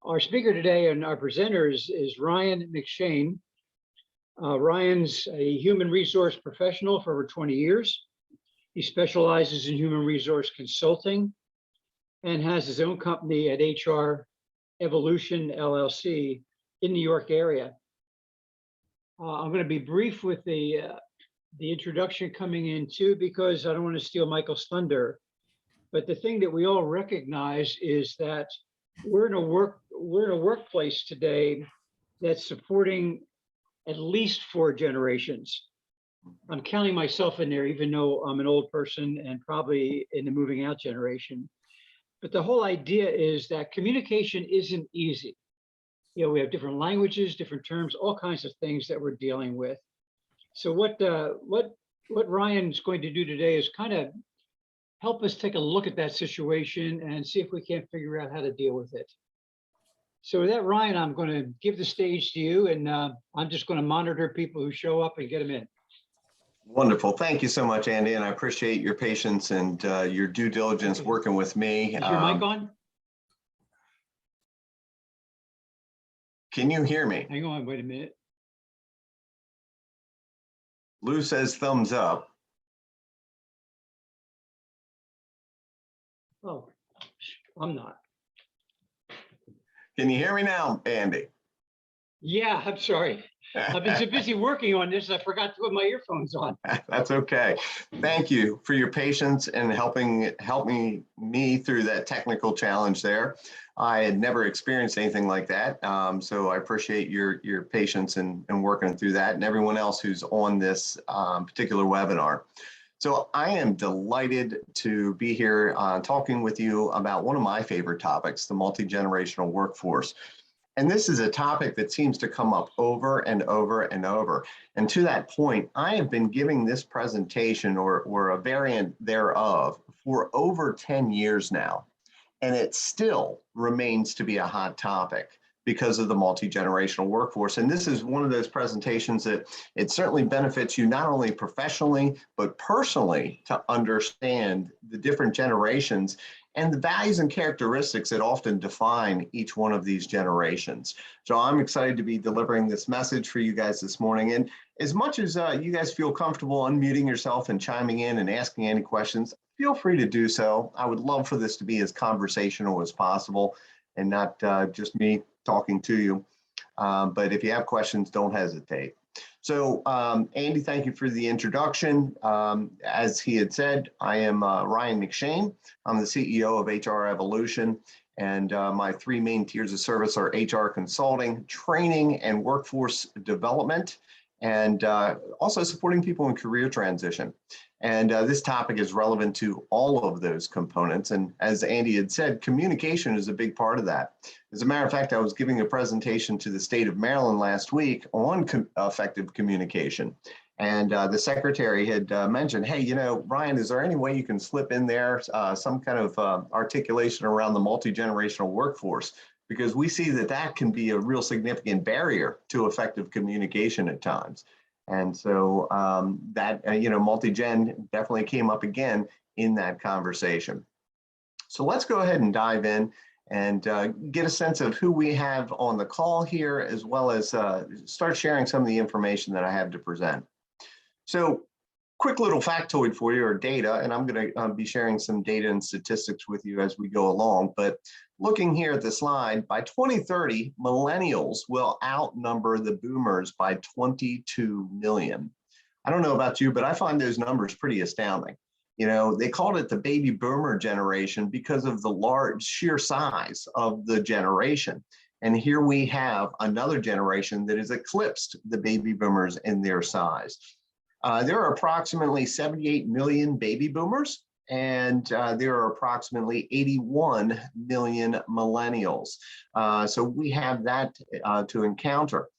Our speaker today and our presenter is Ryan McShane. Ryan's a human resource professional for over 20 years. He specializes in human resource consulting and has his own company at HR Evolution LLC in New York area. I'm going to be brief with the introduction coming in too, because I don't want to steal Michael's thunder. But the thing that we all recognize is that we're in a workplace today that's supporting at least 4 generations. I'm counting myself in there, even though I'm an old person and probably in the moving out generation. But the whole idea is that communication isn't easy. You know, we have different languages, different terms, all kinds of things that we're dealing with. So what Ryan's going to do today is kind of help us take a look at that situation and see if we can't figure out how to deal with it. So with that, Ryan, I'm going to give the stage to you, and I'm just going to monitor people who show up and get them in. Wonderful. Thank you so much, Andy, and I appreciate your patience and your due diligence working with me. Is your mic on? Can you hear me? Hang on, wait a minute. Lou says thumbs up. Oh, I'm not. Can you hear me now, Andy? Yeah, I'm sorry. I've been so busy working on this, I forgot to put my earphones on. That's okay. Thank you for your patience and helping me through that technical challenge there. I had never experienced anything like that, so I appreciate your patience and working through that, and everyone else who's on this particular webinar. So I am delighted to be here talking with you about one of my favorite topics, the multi-generational workforce. And this is a topic that seems to come up over and over and over. And to that point, I have been giving this presentation or a variant thereof for over 10 years now. And it still remains to be a hot topic because of the multi-generational workforce. And this is one of those presentations that it certainly benefits you not only professionally, but personally to understand the different generations and the values and characteristics that often define each one of these generations. So I'm excited to be delivering this message for you guys this morning. And as much as you guys feel comfortable unmuting yourself and chiming in and asking any questions, feel free to do so. I would love for this to be as conversational as possible and not just me talking to you. But if you have questions, don't hesitate. So Andy, thank you for the introduction. As he had said, I am Ryan McShane. I'm the CEO of HR Evolution, and my 3 main tiers of service are HR consulting, training, and workforce development, and also supporting people in career transition. And this topic is relevant to all of those components. And as Andy had said, communication is a big part of that. As a matter of fact, I was giving a presentation to the state of Maryland last week on effective communication. And the secretary had mentioned, hey, you know, Ryan, is there any way you can slip in there some kind of articulation around the multi-generational workforce? Because we see that that can be a real significant barrier to effective communication at times. And so you know, multi-gen definitely came up again in that conversation. So let's go ahead and dive in and get a sense of who we have on the call here, as well as start sharing some of the information that I have to present. So quick little factoid for you, or data, and I'm going to be sharing some data and statistics with you as we go along. But looking here at the slide, by 2030, millennials will outnumber the boomers by 22 million. I don't know about you, but I find those numbers pretty astounding. You know, they called it the baby boomer generation because of the large sheer size of the generation. And here we have another generation that has eclipsed the baby boomers in their size. There are approximately 78 million baby boomers, and there are approximately 81 million millennials. So we have that to encounter.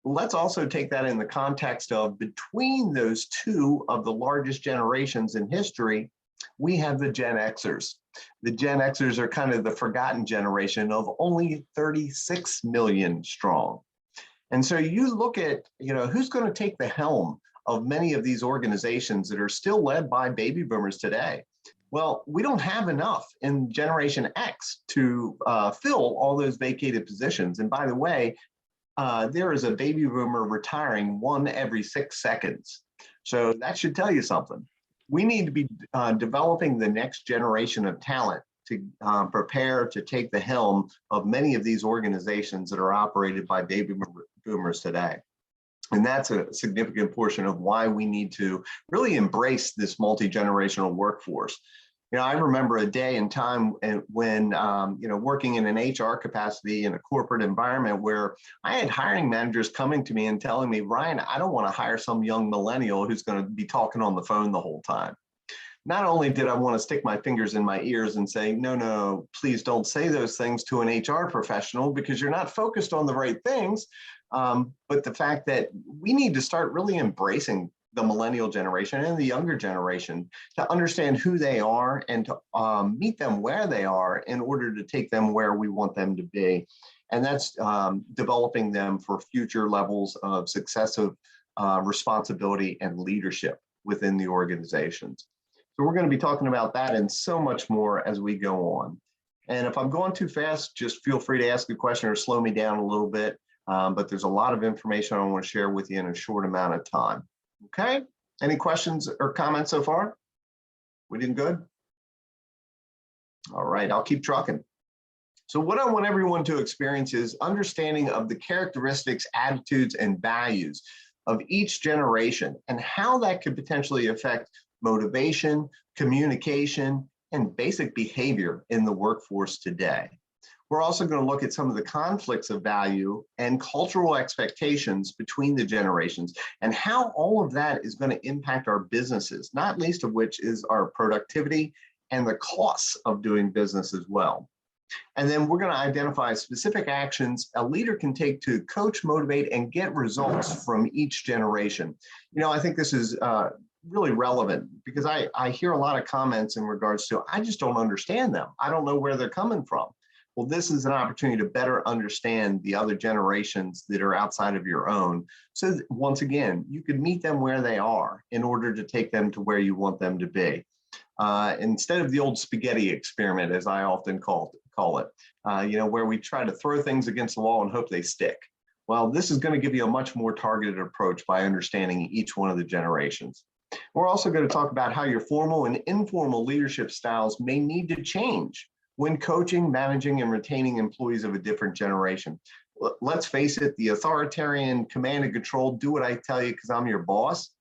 Let's also take that in the context of between those two of the largest generations in history, we have the Gen Xers. The Gen Xers are kind of the forgotten generation of only 36 million strong. And so you look at, you know, who's going to take the helm of many of these organizations that are still led by baby boomers today. Well, we don't have enough in Generation X to fill all those vacated positions. And by the way, there is a baby boomer retiring 1 every 6 seconds. So that should tell you something. We need to be developing the next generation of talent to prepare to take the helm of many of these organizations that are operated by baby boomers today. And that's a significant portion of why we need to really embrace this multi-generational workforce. I remember a day and time when, working in an HR capacity in a corporate environment where I had hiring managers coming to me and telling me, Ryan, I don't want to hire some young millennial who's going to be talking on the phone the whole time. Not only did I want to stick my fingers in my ears and say, no, please don't say those things to an HR professional because you're not focused on the right things. But the fact that we need to start really embracing the millennial generation and the younger generation to understand who they are and to meet them where they are in order to take them where we want them to be. And that's developing them for future levels of successive responsibility and leadership within the organizations. So we're going to be talking about that and so much more as we go on. And if I'm going too fast, just feel free to ask a question or slow me down a little bit. But there's a lot of information I want to share with you in a short amount of time. Okay, any questions or comments so far? We doing good? All right, I'll keep trucking. So what I want everyone to experience is understanding of the characteristics, attitudes, and values of each generation and how that could potentially affect motivation, communication, and basic behavior in the workforce today. We're also going to look at some of the conflicts of value and cultural expectations between the generations and how all of that is going to impact our businesses, not least of which is our productivity and the costs of doing business as well. And then we're going to identify specific actions a leader can take to coach, motivate, and get results from each generation. I think this is really relevant because I hear a lot of comments in regards to, I just don't understand them. I don't know where they're coming from. Well, this is an opportunity to better understand the other generations that are outside of your own. So once again, you can meet them where they are in order to take them to where you want them to be. Instead of the old spaghetti experiment, as I often call it, where we try to throw things against the wall and hope they stick. Well, this is going to give you a much more targeted approach by understanding each one of the generations. We're also going to talk about how your formal and informal leadership styles may need to change when coaching, managing, and retaining employees of a different generation. Let's face it, the authoritarian command and control, do what I tell you because I'm your boss,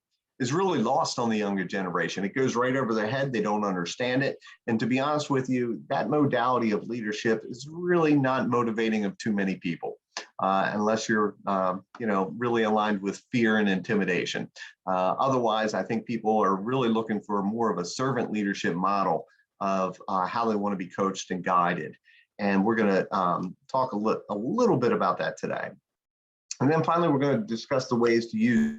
is really lost on the younger generation. It goes right over their head. They don't understand it. And to be honest with you, that modality of leadership is really not motivating of too many people, unless you're really aligned with fear and intimidation. Otherwise, I think people are really looking for more of a servant leadership model of how they want to be coached and guided. And we're going to talk a little bit about that today. And then finally, we're going to discuss the ways to use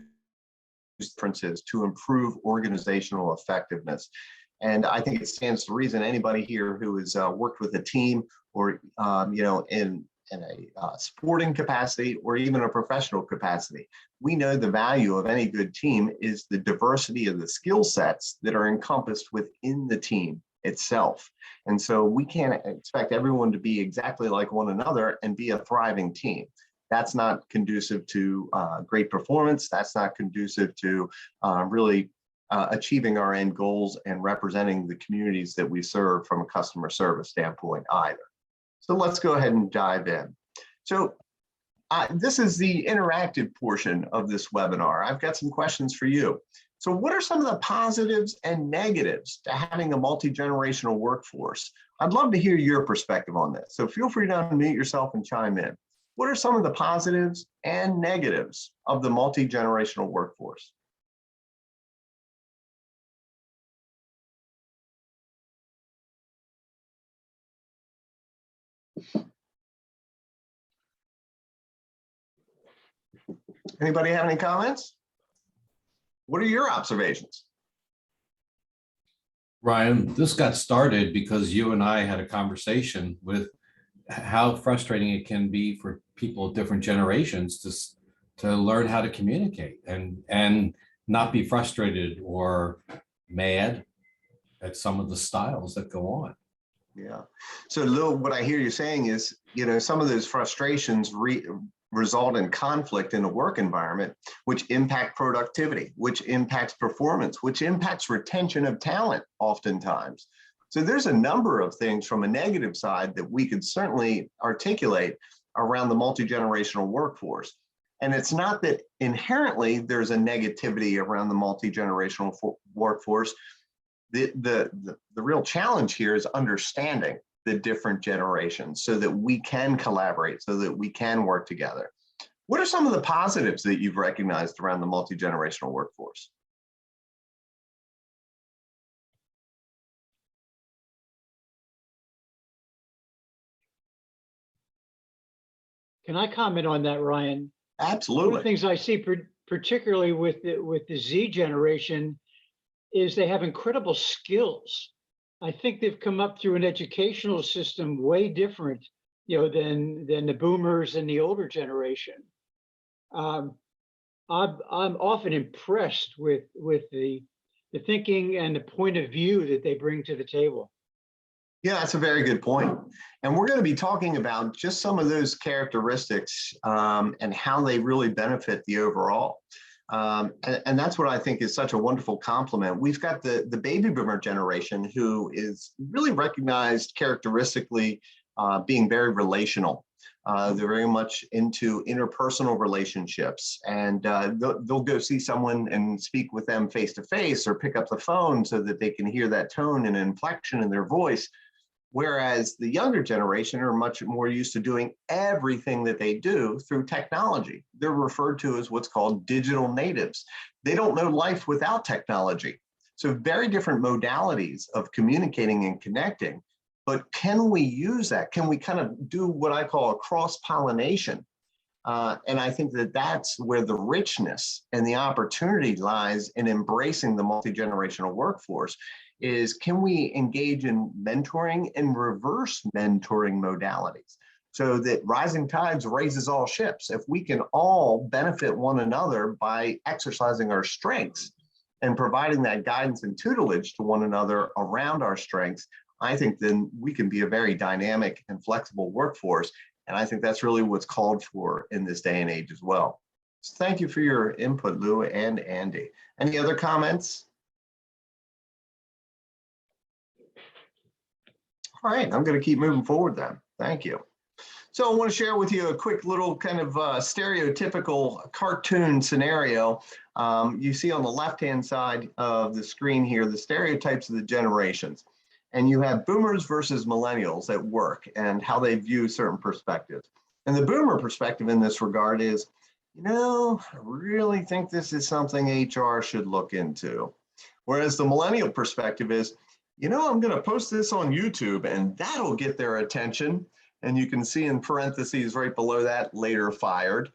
differences to improve organizational effectiveness. And I think it stands to reason anybody here who has worked with a team or, in a sporting capacity or even a professional capacity, we know the value of any good team is the diversity of the skill sets that are encompassed within the team itself. And so we can't expect everyone to be exactly like one another and be a thriving team. That's not conducive to great performance. That's not conducive to really achieving our end goals and representing the communities that we serve from a customer service standpoint either. So let's go ahead and dive in. So this is the interactive portion of this webinar. I've got some questions for you. So what are some of the positives and negatives to having a multi-generational workforce? I'd love to hear your perspective on this. So feel free to unmute yourself and chime in. What are some of the positives and negatives of the multi-generational workforce? Anybody have any comments? What are your observations? Ryan, this got started because you and I had a conversation with how frustrating it can be for people of different generations to learn how to communicate and not be frustrated or mad at some of the styles that go on. Yeah. So Lou, what I hear you saying is, some of those frustrations result in conflict in a work environment, which impact productivity, which impacts performance, which impacts retention of talent oftentimes. So there's a number of things from a negative side that we could certainly articulate around the multi-generational workforce. And it's not that inherently there's a negativity around the multi-generational workforce. The real challenge here is understanding the different generations so that we can collaborate, so that we can work together. What are some of the positives that you've recognized around the multi-generational workforce? Can I comment on that, Ryan? One of Absolutely. the things I see, particularly with the Z generation, is they have incredible skills. I think they've come up through an educational system way different, than the boomers and the older generation. I'm often impressed with the thinking and the point of view that they bring to the table. Yeah, that's a very good point. And we're going to be talking about just some of those characteristics and how they really benefit the overall. And that's what I think is such a wonderful compliment. We've got the baby boomer generation who is really recognized characteristically being very relational. They're very much into interpersonal relationships, and they'll go see someone and speak with them face to face or pick up the phone so that they can hear that tone and inflection in their voice. Whereas the younger generation are much more used to doing everything that they do through technology. They're referred to as what's called digital natives. They don't know life without technology. So very different modalities of communicating and connecting. But can we use that? Can we kind of do what I call a cross-pollination? And I think that that's where the richness and the opportunity lies in embracing the multi-generational workforce. Is can we engage in mentoring and reverse mentoring modalities so that rising tides raises all ships? If we can all benefit one another by exercising our strengths and providing that guidance and tutelage to one another around our strengths, I think then we can be a very dynamic and flexible workforce. And I think that's really what's called for in this day and age as well. So thank you for your input, Lou and Andy. Any other comments? All right, I'm going to keep moving forward then. Thank you. So I want to share with you a quick little kind of stereotypical cartoon scenario. You see on the left-hand side of the screen here, the stereotypes of the generations. And you have boomers versus millennials at work and how they view certain perspectives. And the boomer perspective in this regard is, I really think this is something HR should look into. Whereas the millennial perspective is, I'm going to post this on YouTube and that'll get their attention. And you can see in parentheses right below that, later fired.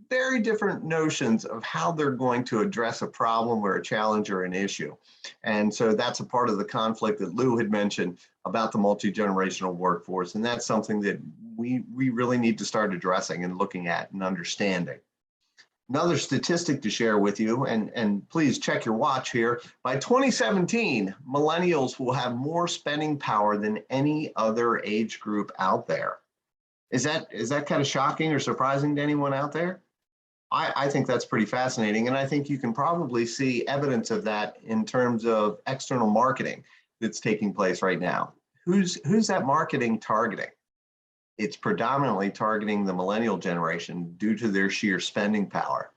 Very different notions of how they're going to address a problem or a challenge or an issue. And so that's a part of the conflict that Lou had mentioned about the multi-generational workforce. And that's something that we really need to start addressing and looking at and understanding. Another statistic to share with you, and please check your watch here. By 2017, millennials will have more spending power than any other age group out there. Is that kind of shocking or surprising to anyone out there? I think that's pretty fascinating. And I think you can probably see evidence of that in terms of external marketing that's taking place right now. Who's that marketing targeting? It's predominantly targeting the millennial generation due to their sheer spending power.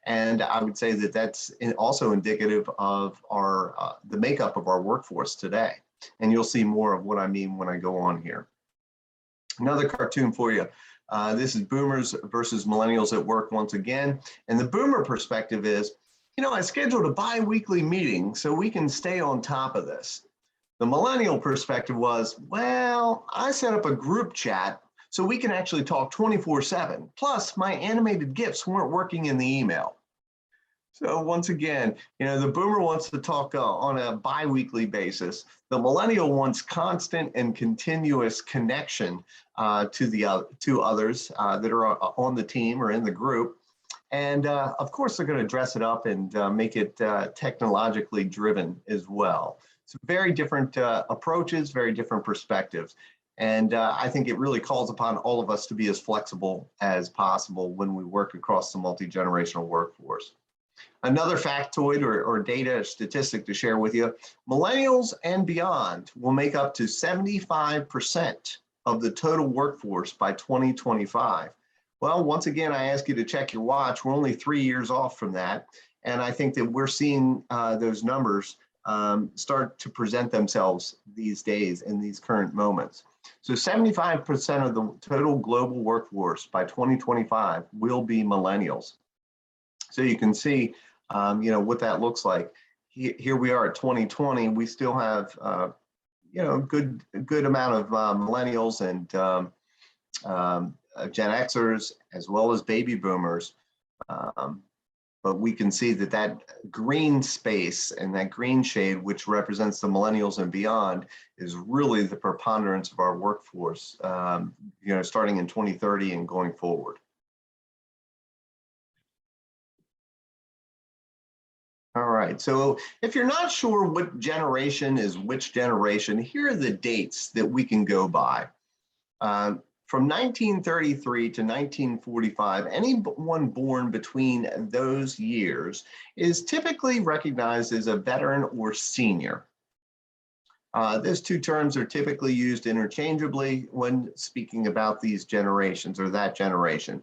And I would say that that's also indicative of the makeup of our workforce today. And you'll see more of what I mean when I go on here. Another cartoon for you. This is boomers versus millennials at work once again. And the boomer perspective is, I scheduled a bi-weekly meeting so we can stay on top of this. The millennial perspective was, well, I set up a group chat so we can actually talk 24/7. Plus, my animated GIFs weren't working in the email. So once again, the boomer wants to talk on a bi-weekly basis. The millennial wants constant and continuous connection to others that are on the team or in the group. And of course, they're going to dress it up and make it technologically driven as well. So very different approaches, very different perspectives. And I think it really calls upon all of us to be as flexible as possible when we work across the multi-generational workforce. Another factoid or data statistic to share with you, millennials and beyond will make up to 75% of the total workforce by 2025. Well, once again, I ask you to check your watch. We're only 3 years off from that. And I think that we're seeing those numbers start to present themselves these days in these current moments. So 75% of the total global workforce by 2025 will be millennials. So you can see, what that looks like. Here we are at 2020. We still have, a good amount of millennials and Gen Xers as well as baby boomers. But we can see that green space and that green shade, which represents the millennials and beyond, is really the preponderance of our workforce, starting in 2030 and going forward. All right, so if you're not sure what generation is which generation, here are the dates that we can go by. From 1933 to 1945, anyone born between those years is typically recognized as a veteran or senior. Those two terms are typically used interchangeably when speaking about these generations or that generation.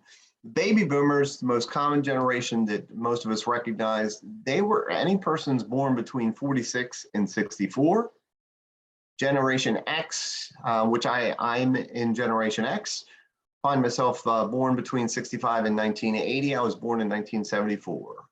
Baby boomers, the most common generation that most of us recognize, they were any persons born between 46 and 64. Generation X, which I'm in Generation X, find myself born between 65 and 1980. I was born in 1974.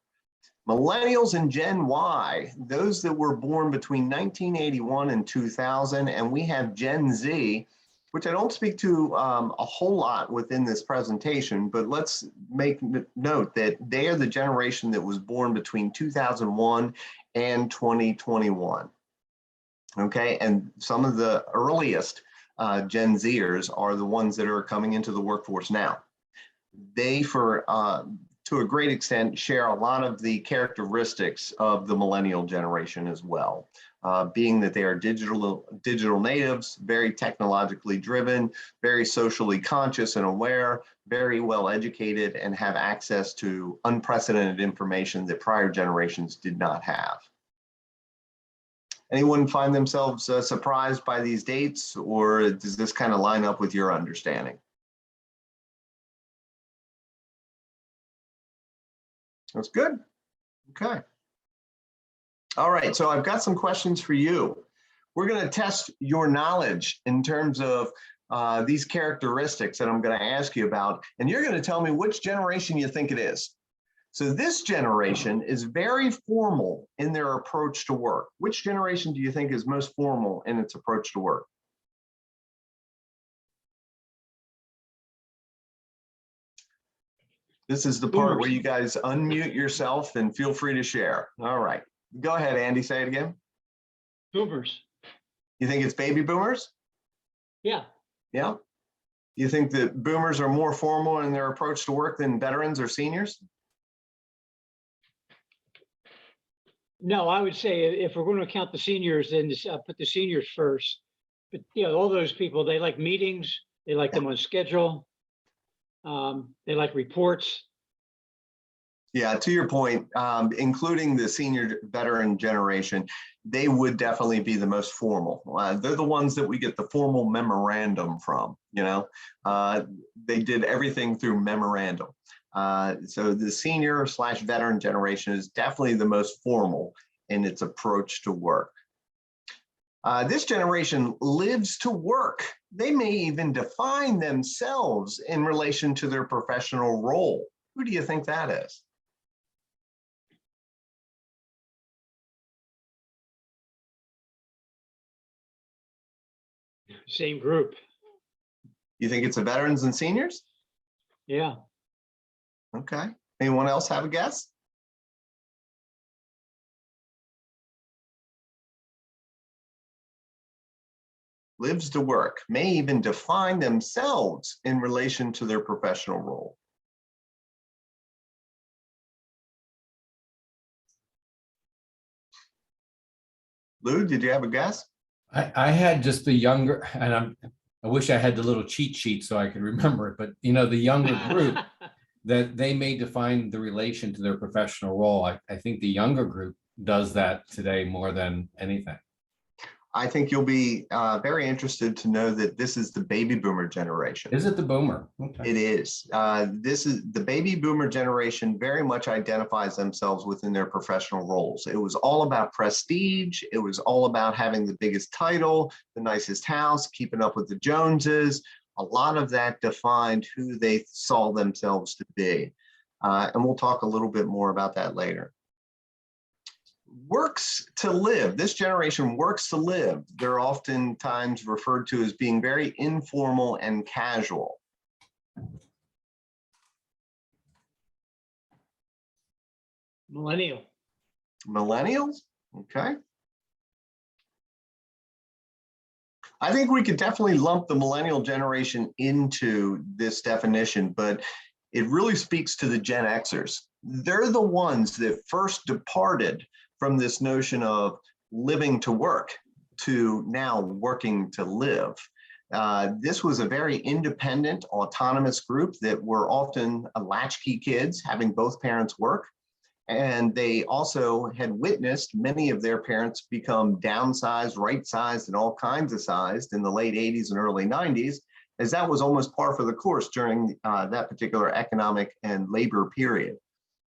Millennials and Gen Y, those that were born between 1981 and 2000, and we have Gen Z, which I don't speak to a whole lot within this presentation, but let's make note that they are the generation that was born between 2001 and 2021. Okay, and some of the earliest Gen Zers are the ones that are coming into the workforce now. They, to a great extent, share a lot of the characteristics of the millennial generation as well, being that they are digital natives, very technologically driven, very socially conscious and aware, very well educated, and have access to unprecedented information that prior generations did not have. Anyone find themselves surprised by these dates, or does this kind of line up with your understanding? That's good. Okay. All right, so I've got some questions for you. We're going to test your knowledge in terms of these characteristics that I'm going to ask you about, and you're going to tell me which generation you think it is. So this generation is very formal in their approach to work. Which generation do you think is most formal in its approach to work? This is the part where you guys unmute yourself and feel free to share. All right, go ahead, Andy, say it again. Boomers. You think it's baby boomers? Yeah. Yeah. You think that boomers are more formal in their approach to work than veterans or seniors? No, I would say if we're going to count the seniors, then put the seniors first. But all those people, they like meetings, they like them on schedule, they like reports. Yeah, to your point, including the senior veteran generation, they would definitely be the most formal. They're the ones that we get the formal memorandum from, they did everything through memorandum. So the senior / veteran generation is definitely the most formal in its approach to work. This generation lives to work. They may even define themselves in relation to their professional role. Who do you think that is? Same group. You think it's the veterans and seniors? Yeah. Okay. Anyone else have a guess? Lives to work, may even define themselves in relation to their professional role. Lou, did you have a guess? I had just the younger, and I wish I had the little cheat sheet so I could remember it, but the younger group that they may define the relation to their professional role. I think the younger group does that today more than anything. I think you'll be very interested to know that this is the baby boomer generation. Is it the boomer? Okay. It is. This is the baby boomer generation very much identifies themselves within their professional roles. It was all about prestige. It was all about having the biggest title, the nicest house, keeping up with the Joneses. A lot of that defined who they saw themselves to be. And we'll talk a little bit more about that later. Works to live. This generation works to live. They're oftentimes referred to as being very informal and casual. Millennial. Millennials? Okay. I think we could definitely lump the millennial generation into this definition, but it really speaks to the Gen Xers. They're the ones that first departed from this notion of living to work to now working to live. This was a very independent, autonomous group that were often latchkey kids, having both parents work. And they also had witnessed many of their parents become downsized, right-sized, and all kinds of sized in the late 80s and early 90s, as that was almost par for the course during that particular economic and labor period.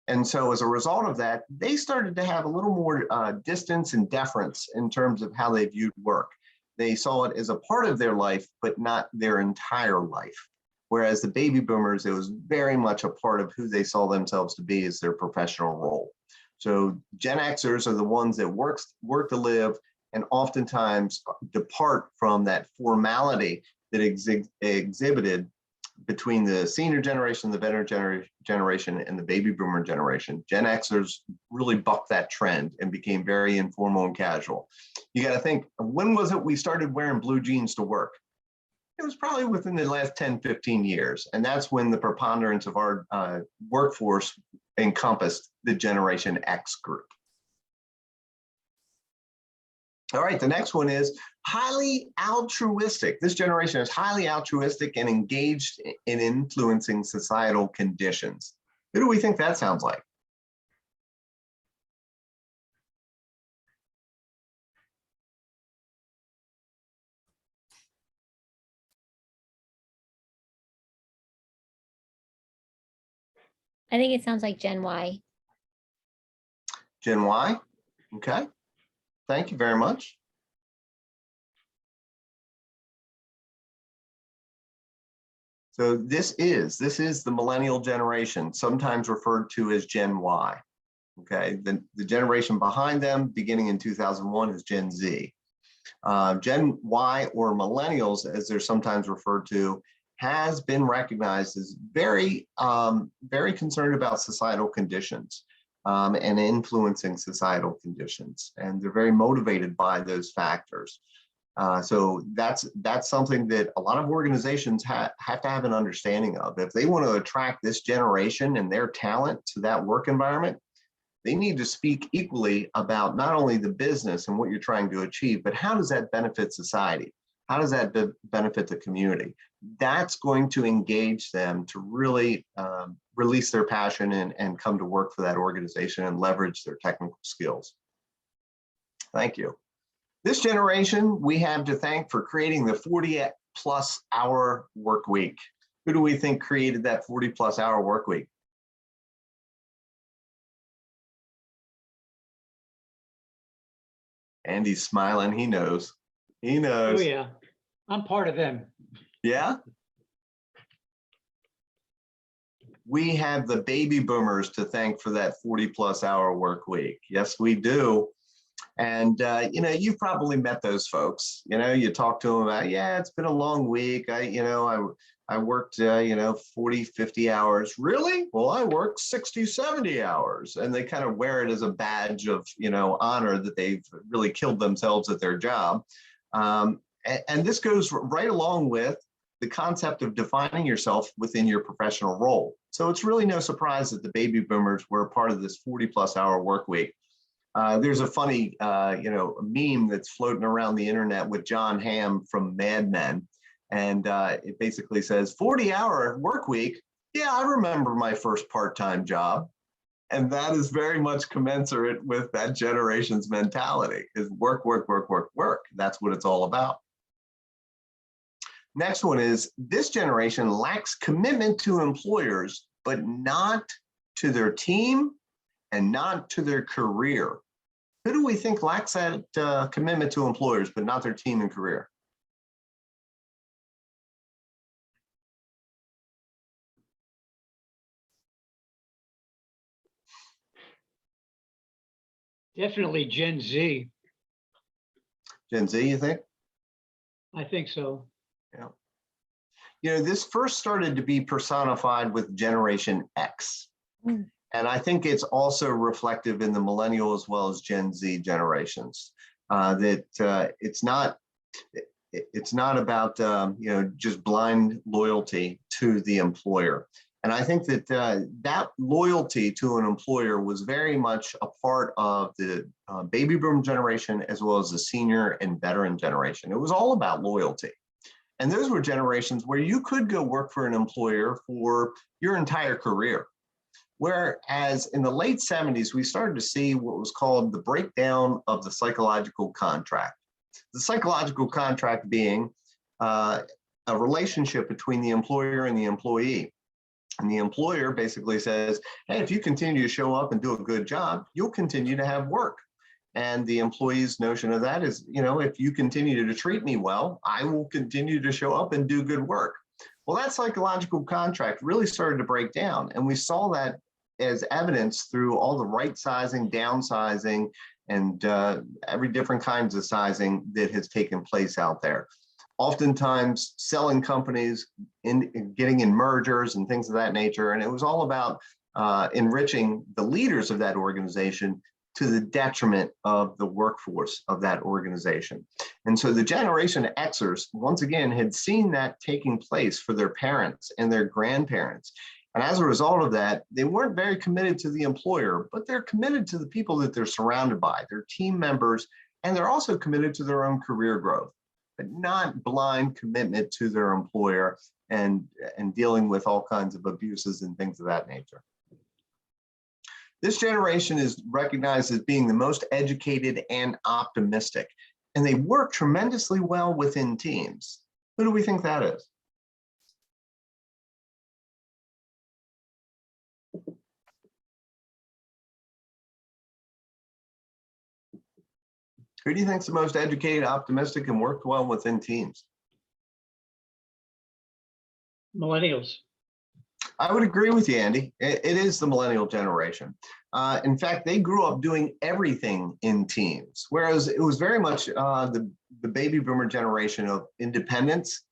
And so as a result of that, they started to have a little more distance and deference in terms of how they viewed work. They saw it as a part of their life, but not their entire life. Whereas the baby boomers, it was very much a part of who they saw themselves to be as their professional role. So Gen Xers are the ones that work to live and oftentimes depart from that formality that exhibited between the senior generation, the veteran generation, and the baby boomer generation. Gen Xers really bucked that trend and became very informal and casual. You got to think, when was it we started wearing blue jeans to work? It was probably within the last 10, 15 years. And that's when the preponderance of our workforce encompassed the Generation X group. All right, the next one is highly altruistic. This generation is highly altruistic and engaged in influencing societal conditions. Who do we think that sounds like? I think it sounds like Gen Y. Gen Y? Okay. Thank you very much. So this is the millennial generation, sometimes referred to as Gen Y. Okay, the generation behind them, beginning in 2001, is Gen Z. Gen Y, or millennials, as they're sometimes referred to, has been recognized as very concerned about societal conditions and influencing societal conditions. And they're very motivated by those factors. So that's something that a lot of organizations have to have an understanding of. If they want to attract this generation and their talent to that work environment, they need to speak equally about not only the business and what you're trying to achieve, but how does that benefit society? How does that benefit the community? That's going to engage them to really release their passion and come to work for that organization and leverage their technical skills. Thank you. This generation we have to thank for creating the 40+ hour work week. Who do we think created that 40+ hour work week? Andy's smiling, he knows. He knows. Oh yeah, I'm part of them. Yeah? We have the baby boomers to thank for that 40+ hour work week. Yes, we do. And, you've probably met those folks. You talk to them about, yeah, it's been a long week. I worked, 40, 50 hours. Really? Well, I worked 60, 70 hours. And they kind of wear it as a badge of, honor that they've really killed themselves at their job. And this goes right along with the concept of defining yourself within your professional role. So it's really no surprise that the baby boomers were a part of this 40+ hour work week. There's a funny, meme that's floating around the internet with John Hamm from Mad Men. And it basically says 40-hour work week. Yeah, I remember my first part-time job. And that is very much commensurate with that generation's mentality, is work, work, work, work, work. That's what it's all about. Next one is, this generation lacks commitment to employers, but not to their team and not to their career. Who do we think lacks that commitment to employers, but not their team and career? Definitely Gen Z. Gen Z, you think? I think so. Yeah. This first started to be personified with Generation X. Mm. And I think it's also reflective in the millennial as well as Gen Z generations, that it's not about, just blind loyalty to the employer. And I think that that loyalty to an employer was very much a part of the baby boom generation, as well as the senior and veteran generation. It was all about loyalty. And those were generations where you could go work for an employer for your entire career. Whereas in the late 70s, we started to see what was called the breakdown of the psychological contract. The psychological contract being a relationship between the employer and the employee. And the employer basically says, hey, if you continue to show up and do a good job, you'll continue to have work. And the employee's notion of that is, if you continue to treat me well, I will continue to show up and do good work. Well, that psychological contract really started to break down. And we saw that as evidence through all the right sizing, downsizing, and every different kinds of sizing that has taken place out there. Oftentimes selling companies, getting in mergers and things of that nature. And it was all about enriching the leaders of that organization to the detriment of the workforce of that organization. And so the Generation Xers, once again, had seen that taking place for their parents and their grandparents. And as a result of that, they weren't very committed to the employer, but they're committed to the people that they're surrounded by, their team members, and they're also committed to their own career growth, but not blind commitment to their employer and dealing with all kinds of abuses and things of that nature. This generation is recognized as being the most educated and optimistic, and they work tremendously well within teams. Who do we think that is? Who do you think is the most educated, optimistic, and worked well within teams? Millennials. I would agree with you, Andy. It is the millennial generation. In fact, they grew up doing everything in teams, whereas it was very much the baby boomer generation of independence,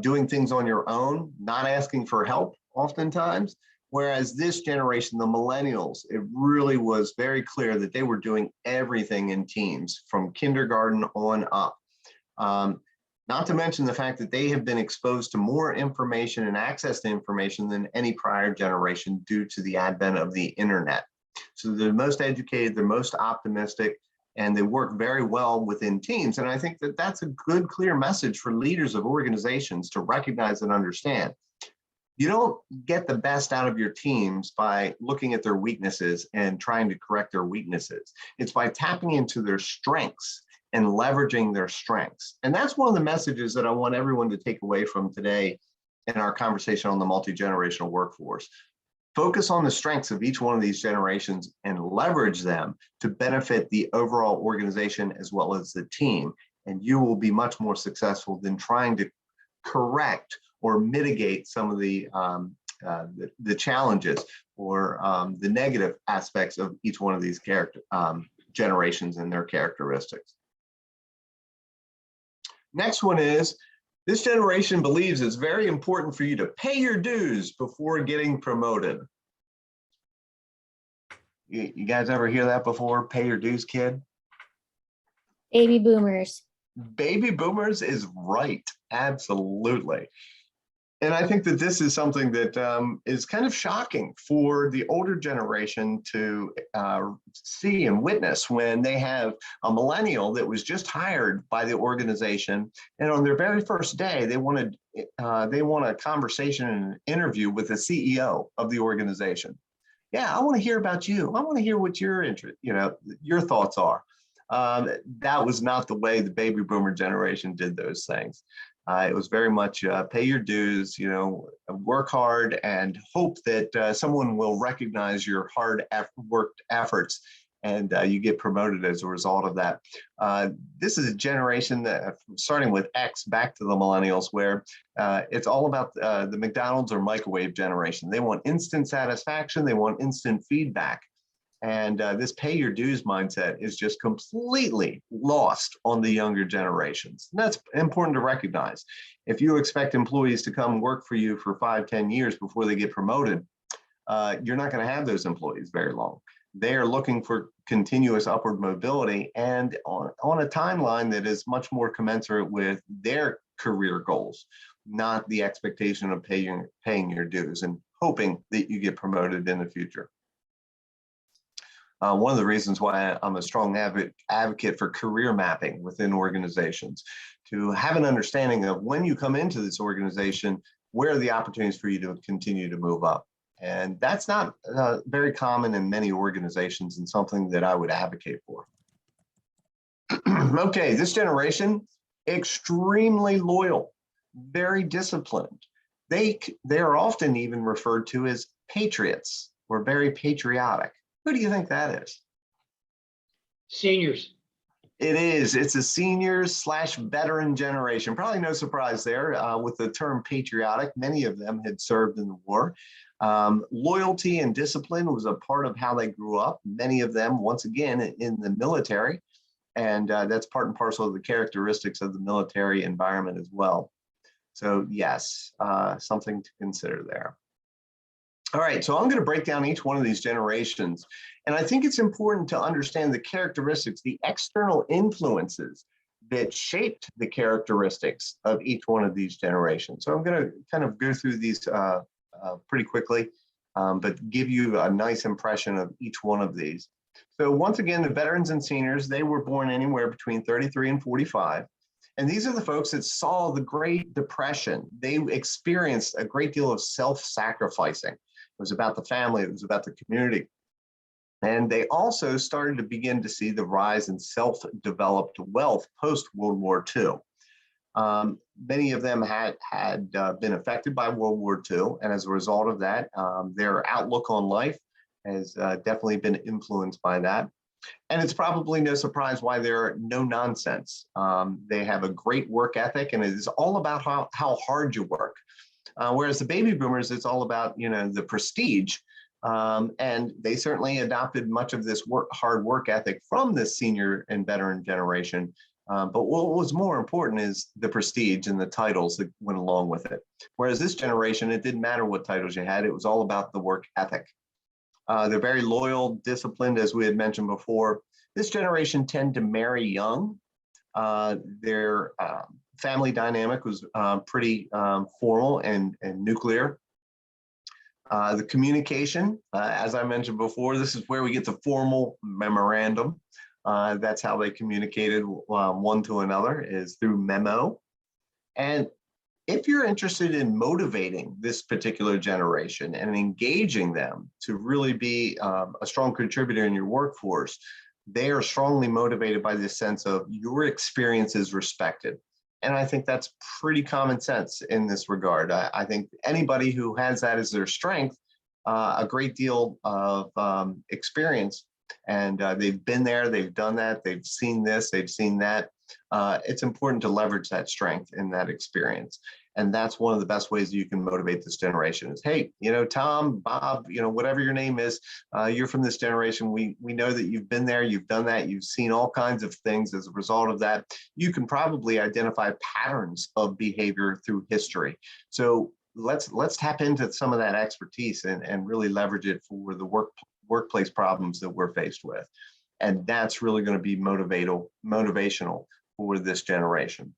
doing things on your own, not asking for help oftentimes. Whereas this generation, the millennials, it really was very clear that they were doing everything in teams from kindergarten on up. Not to mention the fact that they have been exposed to more information and access to information than any prior generation due to the advent of the internet. So they're the most educated, they're most optimistic, and they work very well within teams. And I think that that's a good, clear message for leaders of organizations to recognize and understand. You don't get the best out of your teams by looking at their weaknesses and trying to correct their weaknesses. It's by tapping into their strengths and leveraging their strengths. And that's one of the messages that I want everyone to take away from today in our conversation on the multi-generational workforce. Focus on the strengths of each one of these generations and leverage them to benefit the overall organization as well as the team. And you will be much more successful than trying to correct or mitigate some of the challenges or the negative aspects of each one of these generations and their characteristics. Next one is, this generation believes it's very important for you to pay your dues before getting promoted. You guys ever hear that before? Pay your dues, kid? Baby boomers. Baby boomers is right. Absolutely. And I think that this is something that is kind of shocking for the older generation to see and witness when they have a millennial that was just hired by the organization, and on their very first day, they want a conversation and an interview with the CEO of the organization. Yeah, I want to hear about you. I want to hear what your interest, your thoughts are. That was not the way the baby boomer generation did those things. It was very much pay your dues, work hard and hope that someone will recognize your hard worked efforts and you get promoted as a result of that. This is a generation that, starting with X back to the millennials, where it's all about the McDonald's or microwave generation. They want instant satisfaction. They want instant feedback. And this pay your dues mindset is just completely lost on the younger generations. And that's important to recognize. If you expect employees to come work for you for 5-10 years before they get promoted, you're not going to have those employees very long. They are looking for continuous upward mobility and on a timeline that is much more commensurate with their career goals, not the expectation of paying your dues and hoping that you get promoted in the future. One of the reasons why I'm a strong advocate for career mapping within organizations, to have an understanding of when you come into this organization, where are the opportunities for you to continue to move up? And that's not very common in many organizations and something that I would advocate for. Okay, this generation, extremely loyal, very disciplined. They are often even referred to as patriots or very patriotic. Who do you think that is? Seniors. It is. It's a seniors/veteran generation. Probably no surprise there with the term patriotic. Many of them had served in the war. Loyalty and discipline was a part of how they grew up. Many of them, once again, in the military. And that's part and parcel of the characteristics of the military environment as well. So yes, something to consider there. All right, so I'm going to break down each one of these generations. And I think it's important to understand the characteristics, the external influences that shaped the characteristics of each one of these generations. So I'm going to kind of go through these pretty quickly, but give you a nice impression of each one of these. So once again, the veterans and seniors, they were born anywhere between 33 and 45. And these are the folks that saw the Great Depression. They experienced a great deal of self-sacrificing. It was about the family, it was about the community. And they also started to begin to see the rise in self-developed wealth post-World War II. Many of them had been affected by World War II, and as a result of that, their outlook on life has definitely been influenced by that. And it's probably no surprise why they're no nonsense. They have a great work ethic, and it is all about how hard you work. Whereas the baby boomers, it's all about the prestige. And they certainly adopted much of this hard work ethic from the senior and veteran generation. But what was more important is the prestige and the titles that went along with it. Whereas this generation, it didn't matter what titles you had, it was all about the work ethic. They're very loyal, disciplined, as we had mentioned before. This generation tend to marry young. Their family dynamic was pretty formal and nuclear. The communication, as I mentioned before, this is where we get the formal memorandum. That's how they communicated one to another, is through memo. And if you're interested in motivating this particular generation and engaging them to really be a strong contributor in your workforce, they are strongly motivated by this sense of your experience is respected. And I think that's pretty common sense in this regard. I think anybody who has that as their strength, a great deal of experience, and they've been there, they've done that, they've seen this, they've seen that. It's important to leverage that strength and that experience. And that's one of the best ways you can motivate this generation is, hey, Tom, Bob, whatever your name is, you're from this generation. We know that you've been there, you've done that, you've seen all kinds of things as a result of that. You can probably identify patterns of behavior through history. So let's tap into some of that expertise and really leverage it for the workplace problems that we're faced with. And that's really going to be motivational for this generation.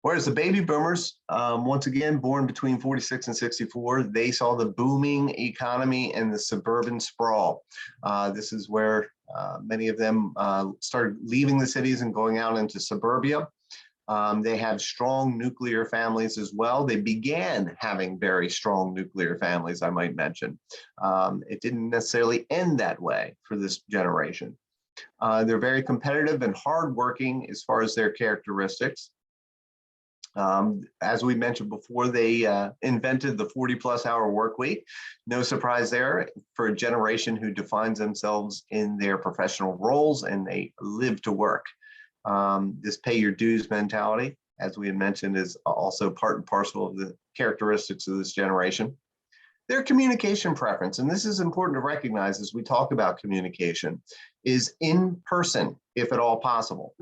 Whereas the baby boomers, once again, born between 46 and 64, they saw the booming economy and the suburban sprawl. This is where many of them started leaving the cities and going out into suburbia. They have strong nuclear families as well. They began having very strong nuclear families, I might mention. It didn't necessarily end that way for this generation. They're very competitive and hardworking as far as their characteristics. As we mentioned before, they invented the 40+ hour work week. No surprise there for a generation who defines themselves in their professional roles and they live to work. This pay your dues mentality, as we had mentioned, is also part and parcel of the characteristics of this generation. Their communication preference, and this is important to recognize as we talk about communication, is in person, if at all possible.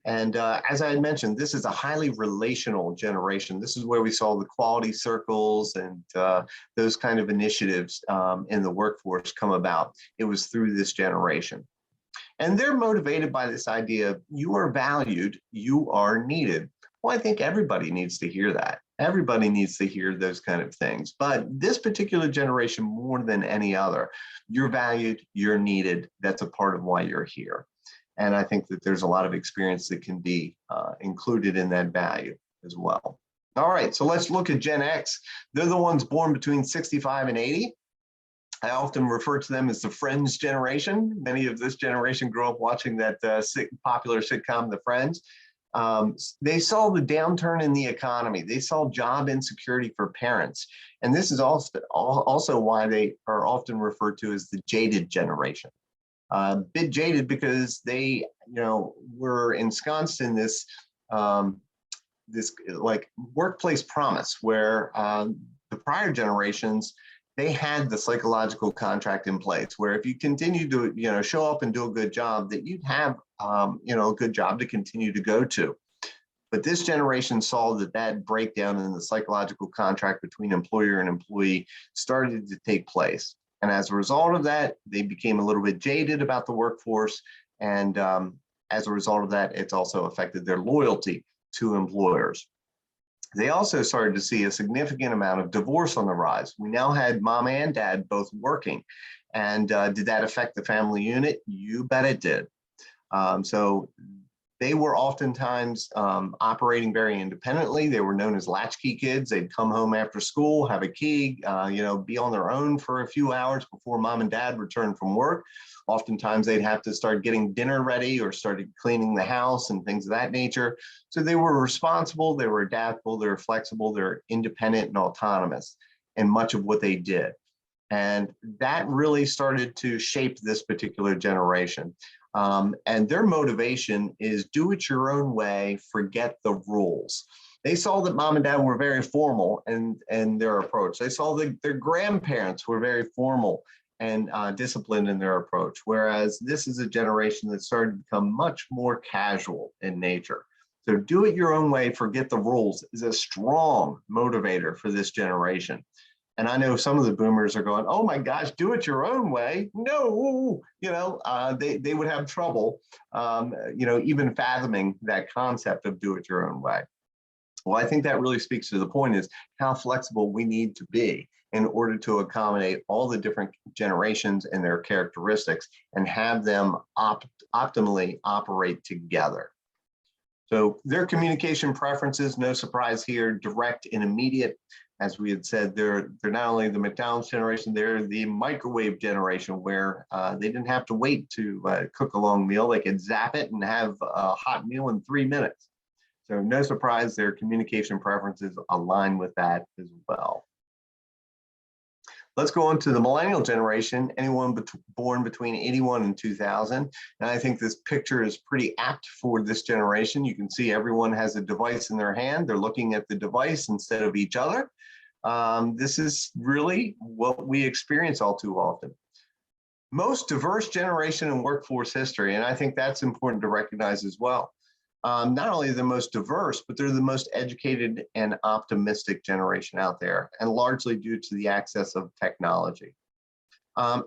And as I had mentioned, this is a highly relational generation. This is where we saw the quality circles and those kind of initiatives in the workforce come about. It was through this generation. And they're motivated by this idea of you are valued, you are needed. Well, I think everybody needs to hear that. Everybody needs to hear those kind of things. But this particular generation, more than any other, you're valued, you're needed. That's a part of why you're here. And I think that there's a lot of experience that can be included in that value as well. All right, so let's look at Gen X. They're the ones born between 65 and 80. I often refer to them as the Friends generation. Many of this generation grew up watching that popular sitcom, The Friends. They saw the downturn in the economy. They saw job insecurity for parents. And this is also why they are often referred to as the jaded generation. Bit jaded because they, were ensconced in this, this like workplace promise where the prior generations, they had the psychological contract in place where if you continue to, show up and do a good job, that you'd have, a good job to continue to go to. But this generation saw that breakdown in the psychological contract between employer and employee started to take place. And as a result of that, they became a little bit jaded about the workforce. And as a result of that, it's also affected their loyalty to employers. They also started to see a significant amount of divorce on the rise. We now had mom and dad both working. And did that affect the family unit? You bet it did. So they were oftentimes operating very independently. They were known as latchkey kids. They'd come home after school, have a key, be on their own for a few hours before mom and dad returned from work. Oftentimes they'd have to start getting dinner ready or started cleaning the house and things of that nature. So they were responsible, they were adaptable, they were flexible, they're independent and autonomous in much of what they did. And that really started to shape this particular generation. And their motivation is do it your own way, forget the rules. They saw that mom and dad were very formal in their approach. They saw that their grandparents were very formal and disciplined in their approach, whereas this is a generation that started to become much more casual in nature. So do it your own way, forget the rules is a strong motivator for this generation. And I know some of the boomers are going, oh my gosh, do it your own way. No, they would have trouble, even fathoming that concept of do it your own way. Well, I think that really speaks to the point is how flexible we need to be in order to accommodate all the different generations and their characteristics and have them optimally operate together. So their communication preferences, no surprise here, direct and immediate. As we had said, they're not only the McDonald's generation, they're the microwave generation where they didn't have to wait to cook a long meal. They could zap it and have a hot meal in 3 minutes. So no surprise, their communication preferences align with that as well. Let's go on to the millennial generation, anyone born between 81 and 2000. And I think this picture is pretty apt for this generation. You can see everyone has a device in their hand. They're looking at the device instead of each other. This is really what we experience all too often. Most diverse generation in workforce history, and I think that's important to recognize as well. Not only the most diverse, but they're the most educated and optimistic generation out there, and largely due to the access of technology.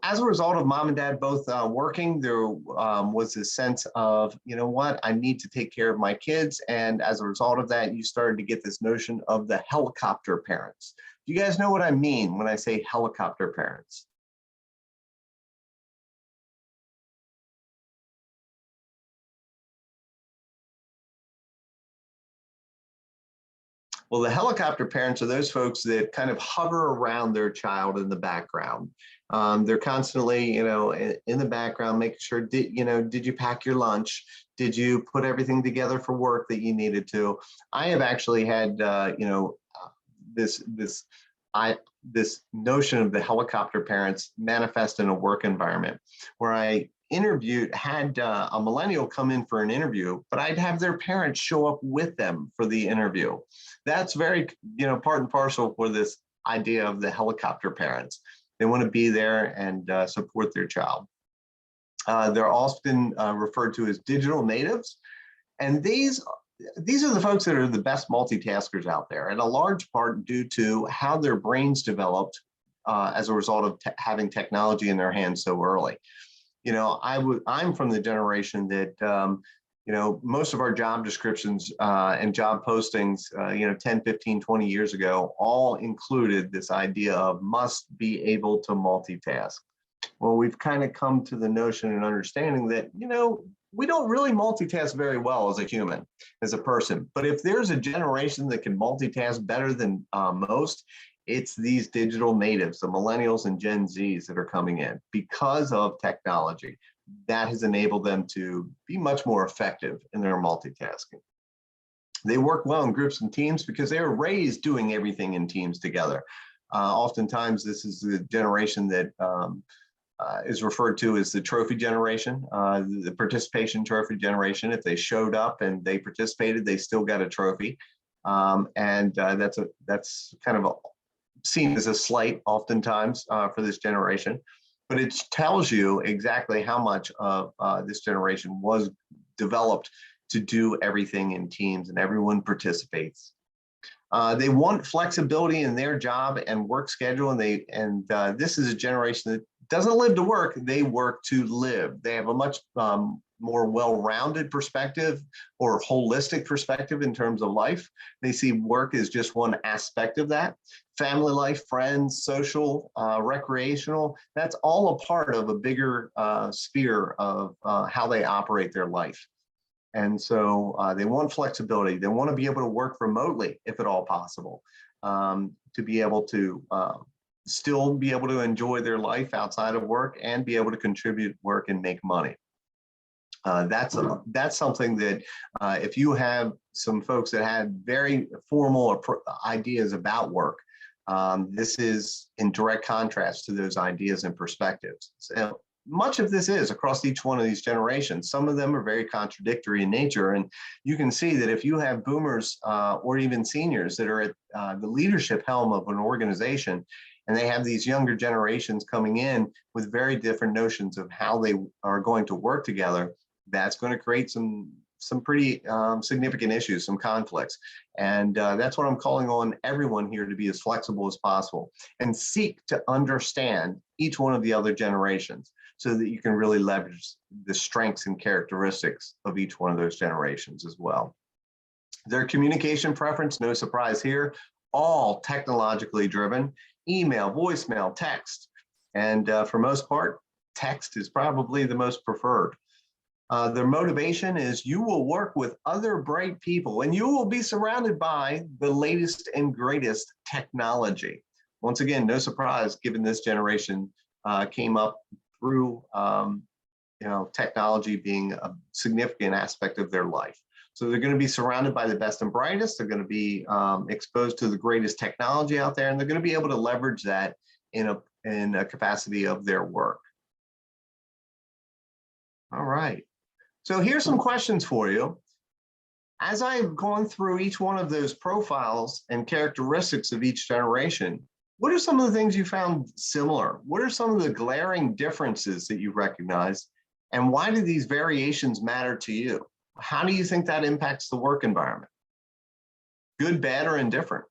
As a result of mom and dad both working, there was a sense of, you know what, I need to take care of my kids. And as a result of that, you started to get this notion of the helicopter parents. Do you guys know what I mean when I say helicopter parents? Well, the helicopter parents are those folks that kind of hover around their child in the background. They're constantly, in the background, making sure, did you pack your lunch? Did you put everything together for work that you needed to? I have actually had, this notion of the helicopter parents manifest in a work environment where I had a millennial come in for an interview, but I'd have their parents show up with them for the interview. That's very, part and parcel for this idea of the helicopter parents. They want to be there and support their child. They're often referred to as digital natives. And these are the folks that are the best multitaskers out there, and a large part due to how their brains developed as a result of having technology in their hands so early. I'm from the generation that, most of our job descriptions and job postings, 10, 15, 20 years ago, all included this idea of must be able to multitask. Well, we've kind of come to the notion and understanding that, we don't really multitask very well as a human, as a person. But if there's a generation that can multitask better than most, it's these digital natives, the millennials and Gen Zs that are coming in because of technology. That has enabled them to be much more effective in their multitasking. They work well in groups and teams because they were raised doing everything in teams together. Oftentimes, this is the generation that is referred to as the trophy generation, the participation trophy generation. If they showed up and they participated, they still got a trophy. That's kind of seen as a slight oftentimes for this generation, but it tells you exactly how much of this generation was developed to do everything in teams and everyone participates. They want flexibility in their job and work schedule, and this is a generation that doesn't live to work, they work to live. They have a much more well-rounded perspective or holistic perspective in terms of life. They see work as just one aspect of that. Family life, friends, social, recreational, that's all a part of a bigger sphere of how they operate their life. And so they want flexibility. They want to be able to work remotely, if at all possible, to be able to still be able to enjoy their life outside of work and be able to contribute work and make money. That's something that if you have some folks that had very formal ideas about work, this is in direct contrast to those ideas and perspectives. So much of this is across each one of these generations. Some of them are very contradictory in nature. And you can see that if you have boomers or even seniors that are at the leadership helm of an organization, and they have these younger generations coming in with very different notions of how they are going to work together, that's going to create some pretty significant issues, some conflicts. And that's what I'm calling on everyone here to be as flexible as possible and seek to understand each one of the other generations so that you can really leverage the strengths and characteristics of each one of those generations as well. Their communication preference, no surprise here, all technologically driven, email, voicemail, text. And for most part, text is probably the most preferred. Their motivation is you will work with other bright people and you will be surrounded by the latest and greatest technology. Once again, no surprise, given this generation came up through technology being a significant aspect of their life. So they're going to be surrounded by the best and brightest. They're going to be exposed to the greatest technology out there, and they're going to be able to leverage that in a capacity of their work. All right. So here's some questions for you. As I've gone through each one of those profiles and characteristics of each generation, what are some of the things you found similar? What are some of the glaring differences that you recognize? And why do these variations matter to you? How do you think that impacts the work environment? Good, bad, or indifferent?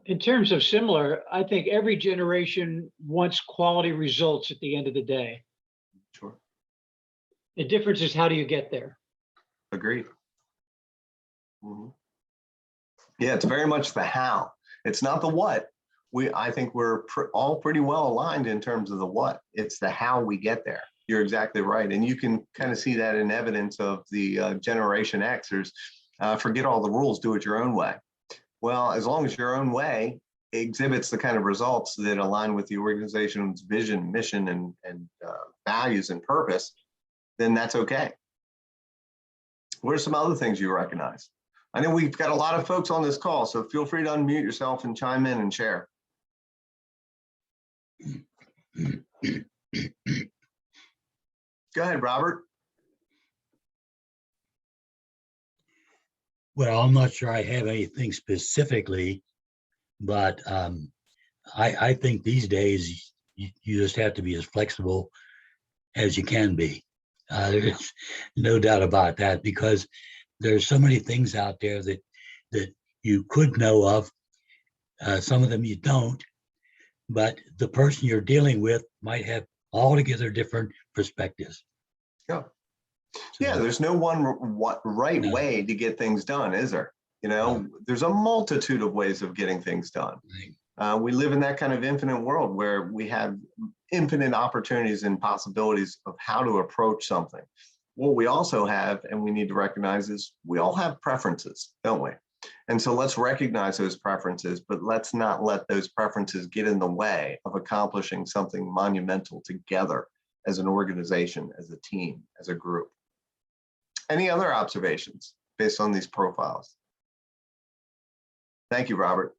In terms of similar, I think every generation wants quality results at the end of the day. Sure. The difference is how do you get there? Agreed. Mhm. Yeah, it's very much the how. It's not the what. I think we're all pretty well aligned in terms of the what. It's the how we get there. You're exactly right. And you can kind of see that in evidence of the Generation Xers. Forget all the rules, do it your own way. Well, as long as your own way exhibits the kind of results that align with the organization's vision, mission, and values and purpose, then that's okay. What are some other things you recognize? I know we've got a lot of folks on this call, so feel free to unmute yourself and chime in and share. Go ahead, Robert. Well, I'm not sure I have anything specifically, but I think these days you just have to be as flexible as you can be. There's no doubt about that, because there's so many things out there that you could know of. Some of them you don't, but the person you're dealing with might have altogether different perspectives. Yeah. Yeah, there's no one right No. way to get things done, is there? You know, there's a multitude of ways of getting things done. We live in that kind of infinite world where we have infinite opportunities and possibilities of how to approach something. What we also have, and we need to recognize, is we all have preferences, don't we? And so let's recognize those preferences, but let's not let those preferences get in the way of accomplishing something monumental together as an organization, as a team, as a group. Any other observations based on these profiles? Thank you, Robert.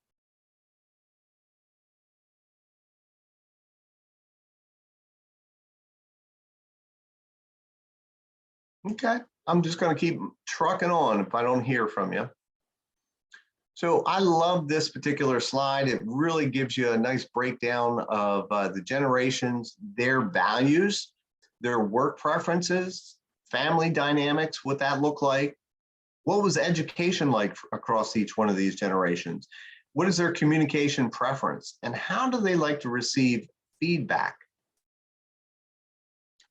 Okay, I'm just going to keep trucking on if I don't hear from you. So I love this particular slide. It really gives you a nice breakdown of the generations, their values, their work preferences, family dynamics, what that looked like. What was education like across each one of these generations? What is their communication preference? And how do they like to receive feedback?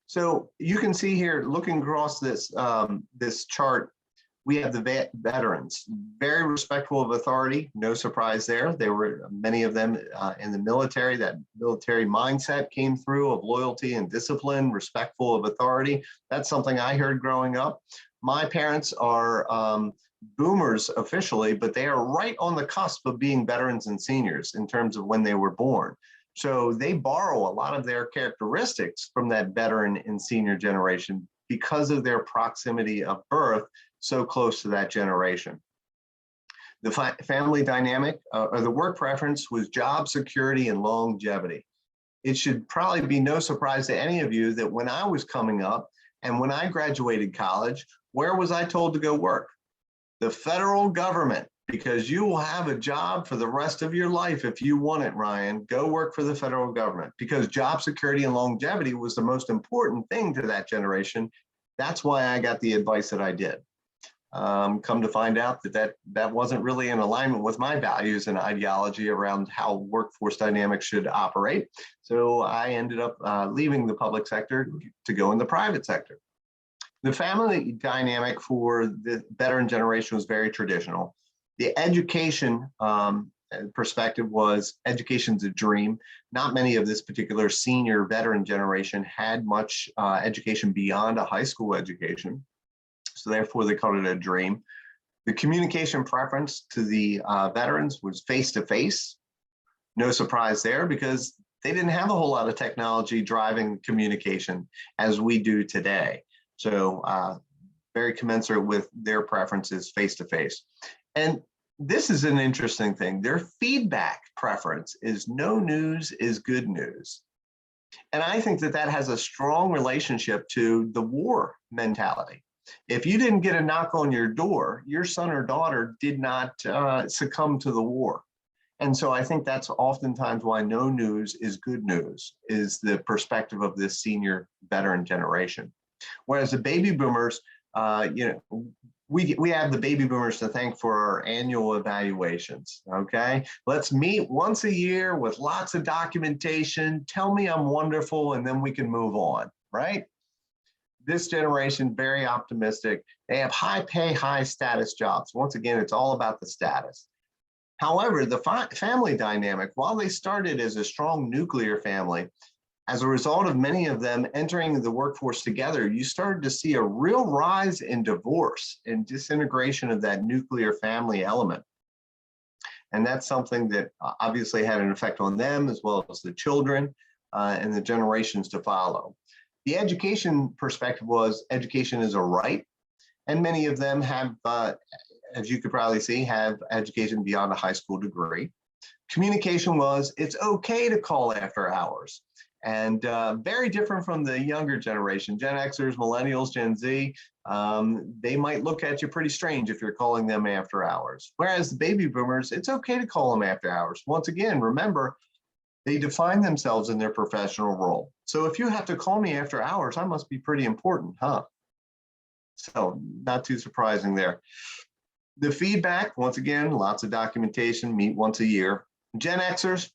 So you can see here, looking across this, this chart, we have the veterans, very respectful of authority, no surprise there. There were many of them in the military. That military mindset came through of loyalty and discipline, respectful of authority. That's something I heard growing up. My parents are boomers officially, but they are right on the cusp of being veterans and seniors in terms of when they were born. So they borrow a lot of their characteristics from that veteran and senior generation because of their proximity of birth so close to that generation. The family dynamic or the work preference was job security and longevity. It should probably be no surprise to any of you that when I was coming up and when I graduated college, where was I told to go work? The federal government, because you will have a job for the rest of your life if you want it, Ryan. Go work for the federal government, because job security and longevity was the most important thing to that generation. That's why I got the advice that I did. Come to find out that wasn't really in alignment with my values and ideology around how workforce dynamics should operate. So I ended up leaving the public sector to go in the private sector. The family dynamic for the veteran generation was very traditional. The education perspective was education's a dream. Not many of this particular senior veteran generation had much education beyond a high school education. So therefore they called it a dream. The communication preference to the veterans was face-to-face. No surprise there, because they didn't have a whole lot of technology driving communication as we do today. So very commensurate with their preferences face-to-face. And this is an interesting thing. Their feedback preference is no news is good news. And I think that has a strong relationship to the war mentality. If you didn't get a knock on your door, your son or daughter did not succumb to the war. And so I think that's oftentimes why no news is good news, is the perspective of this senior veteran generation. Whereas the baby boomers, we have the baby boomers to thank for our annual evaluations, okay? Let's meet once a year with lots of documentation, tell me I'm wonderful, and then we can move on, right? This generation, very optimistic. They have high pay, high status jobs. Once again, it's all about the status. However, the family dynamic, while they started as a strong nuclear family, as a result of many of them entering the workforce together, you started to see a real rise in divorce and disintegration of that nuclear family element. And that's something that obviously had an effect on them as well as the children and the generations to follow. The education perspective was education is a right, and many of them have, as you could probably see, have education beyond a high school degree. Communication was, it's okay to call after hours. And very different from the younger generation, Gen Xers, Millennials, Gen Z, they might look at you pretty strange if you're calling them after hours. Whereas the baby boomers, it's okay to call them after hours. Once again, remember, they define themselves in their professional role. So if you have to call me after hours, I must be pretty important, huh? So not too surprising there. The feedback, once again, lots of documentation, meet once a year. Gen Xers,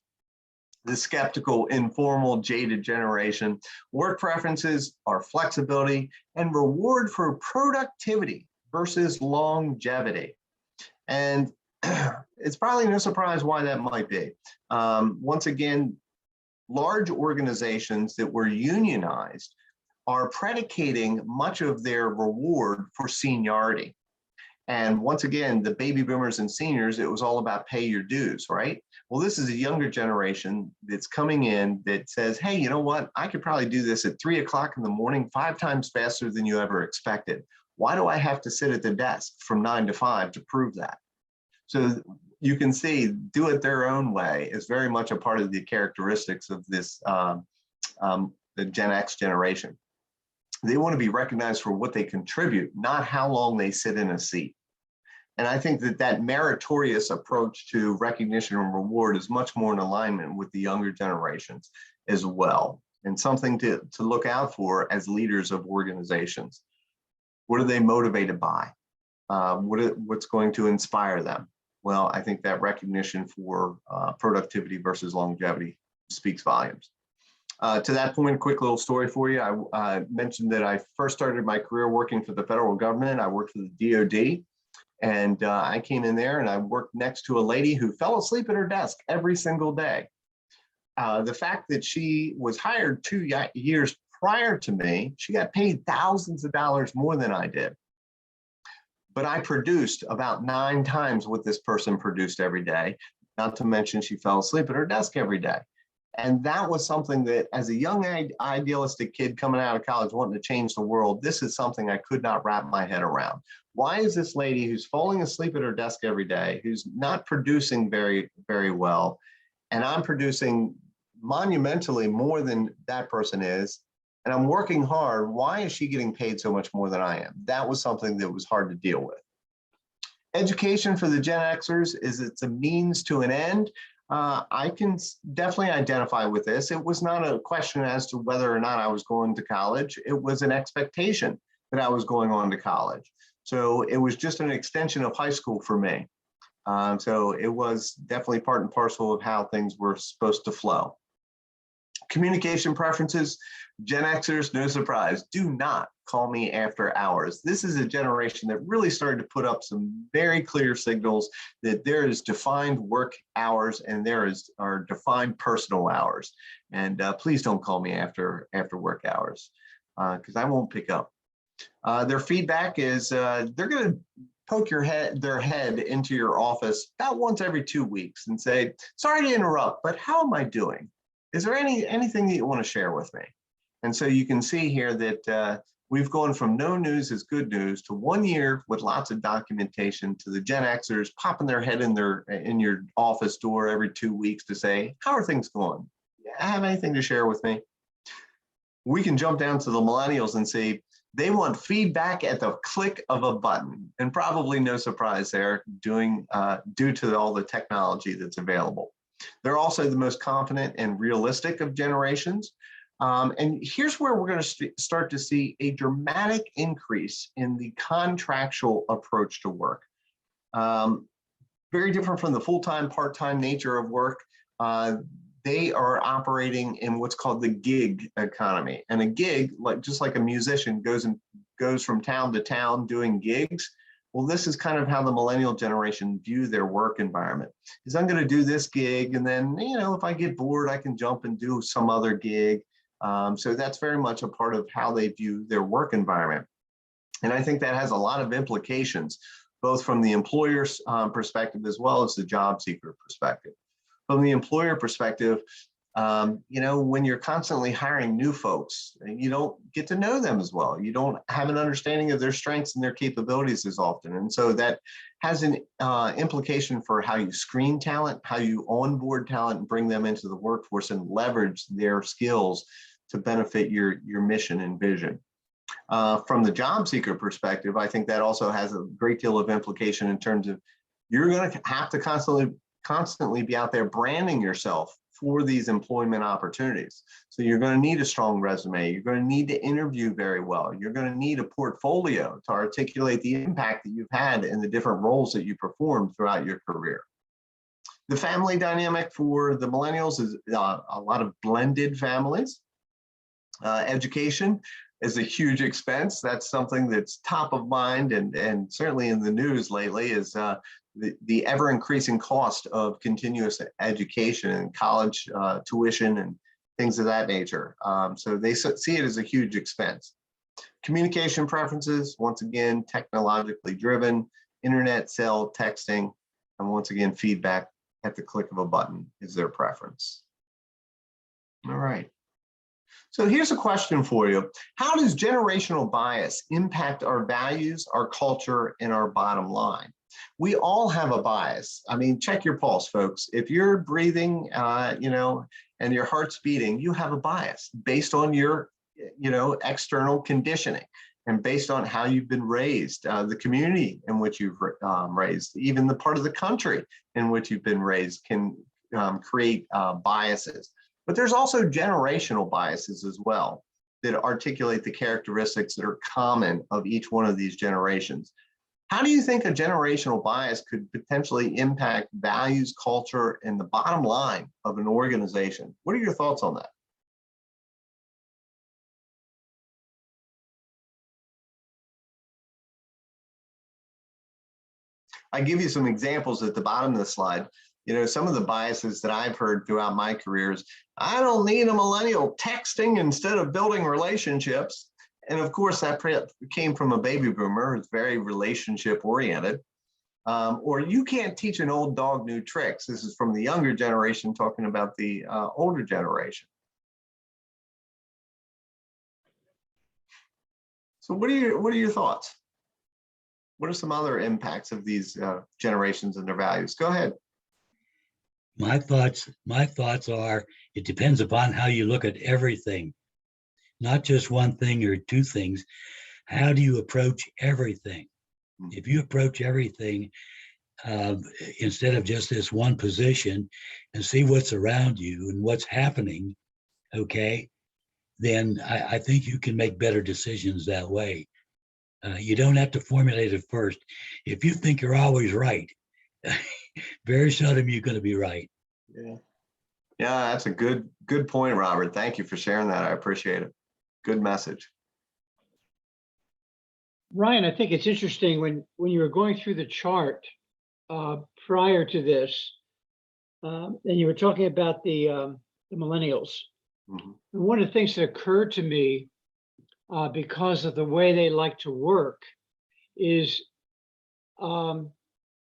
the skeptical, informal, jaded generation, work preferences are flexibility and reward for productivity versus longevity. And it's probably no surprise why that might be. Once again, large organizations that were unionized are predicating much of their reward for seniority. And once again, the baby boomers and seniors, it was all about pay your dues, right? Well, this is a younger generation that's coming in that says, hey, you know what? I could probably do this at 3 o'clock in the morning, 5 times faster than you ever expected. Why do I have to sit at the desk from 9 to 5 to prove that? So you can see, do it their own way is very much a part of the characteristics of this, the Gen X generation. They want to be recognized for what they contribute, not how long they sit in a seat. And I think that that meritorious approach to recognition and reward is much more in alignment with the younger generations as well, and something to look out for as leaders of organizations. What are they motivated by? What's going to inspire them? Well, I think that recognition for productivity versus longevity speaks volumes. To that point, quick little story for you. I mentioned that I first started my career working for the federal government. I worked for the DOD, and I came in there and I worked next to a lady who fell asleep at her desk every single day. The fact that she was hired 2 years prior to me, she got paid thousands of dollars more than I did. But I produced about 9 times what this person produced every day, not to mention she fell asleep at her desk every day. And that was something that, as a young idealistic kid coming out of college wanting to change the world, this is something I could not wrap my head around. Why is this lady who's falling asleep at her desk every day, who's not producing very, very well, and I'm producing monumentally more than that person is, and I'm working hard, why is she getting paid so much more than I am? That was something that was hard to deal with. Education for the Gen Xers is it's a means to an end. I can definitely identify with this. It was not a question as to whether or not I was going to college. It was an expectation that I was going on to college. So it was just an extension of high school for me. So it was definitely part and parcel of how things were supposed to flow. Communication preferences, Gen Xers, no surprise, do not call me after hours. This is a generation that really started to put up some very clear signals that there is defined work hours and there are defined personal hours. And please don't call me after work hours because I won't pick up. Their feedback is they're going to poke their head into your office about once every 2 weeks and say, sorry to interrupt, but how am I doing? Is there anything that you want to share with me? And so you can see here that we've gone from no news is good news to 1 year with lots of documentation to the Gen Xers popping their head in your office door every 2 weeks to say, how are things going? Have anything to share with me? We can jump down to the millennials and see they want feedback at the click of a button, and probably no surprise there due to all the technology that's available. They're also the most confident and realistic of generations. And here's where we're going to start to see a dramatic increase in the contractual approach to work. Very different from the full-time, part-time nature of work. They are operating in what's called the gig economy. And a gig, just like a musician goes from town to town doing gigs. Well, this is kind of how the millennial generation view their work environment. Is I'm going to do this gig, and then, you know, if I get bored, I can jump and do some other gig. So that's very much a part of how they view their work environment. And I think that has a lot of implications, both from the employer's perspective as well as the job seeker perspective. From the employer perspective, you know, when you're constantly hiring new folks, you don't get to know them as well. You don't have an understanding of their strengths and their capabilities as often. And so that has an implication for how you screen talent, how you onboard talent and bring them into the workforce and leverage their skills to benefit your mission and vision. From the job seeker perspective, I think that also has a great deal of implication in terms of you're going to have to constantly be out there branding yourself for these employment opportunities. So you're going to need a strong resume. You're going to need to interview very well. You're going to need a portfolio to articulate the impact that you've had in the different roles that you performed throughout your career. The family dynamic for the millennials is a lot of blended families. Education is a huge expense. That's something that's top of mind and certainly in the news lately is the ever increasing cost of continuous education and college tuition and things of that nature. So they see it as a huge expense. Communication preferences, once again, technologically driven, internet, cell, texting, and once again, feedback at the click of a button is their preference. All right. So here's a question for you. How does generational bias impact our values, our culture, and our bottom line? We all have a bias. I mean, check your pulse, folks. If you're breathing, you know, and your heart's beating, you have a bias based on your, you know, external conditioning and based on how you've been raised, the community in which you've raised, even the part of the country in which you've been raised can create biases. But there's also generational biases as well that articulate the characteristics that are common of each one of these generations. How do you think a generational bias could potentially impact values, culture, and the bottom line of an organization? What are your thoughts on that? I give you some examples at the bottom of the slide. You know, some of the biases that I've heard throughout my careers, I don't need a millennial texting instead of building relationships. And of course, that came from a baby boomer who's very relationship oriented. Or you can't teach an old dog new tricks. This is from the younger generation talking about the older generation. So what are your thoughts? What are some other impacts of these generations and their values? Go ahead. My thoughts are, it depends upon how you look at everything, not just one thing or two things. How do you approach everything? If you approach everything instead of just this one position and see what's around you and what's happening, okay, then I think you can make better decisions that way. You don't have to formulate it first. If you think you're always right, very seldom you're going to be right. Yeah, that's a good point, Robert. Thank you for sharing that. I appreciate it. Good message. Ryan, I think it's interesting when you were going through the chart prior to this, and you were talking about the millennials. Mm-hmm. And one of the things that occurred to me because of the way they like to work is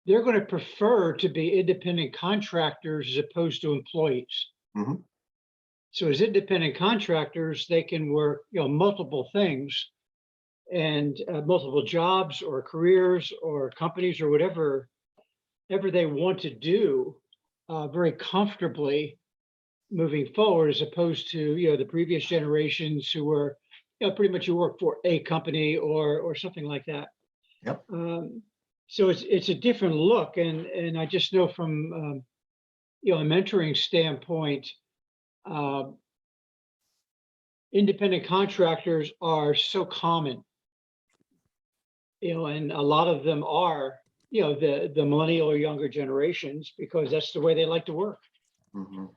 they're going to prefer to be independent contractors as opposed to employees. Mm-hmm. So as independent contractors, they can work, you know, multiple things and multiple jobs or careers or companies or whatever they want to do very comfortably moving forward, as opposed to, you know, the previous generations who were, you know, pretty much you work for a company or something like that. Yep. So it's a different look, and I just know from you know, a mentoring standpoint, independent contractors are so common. And a lot of them are, the millennial or younger generations, because that's the way they like to work. Mhm.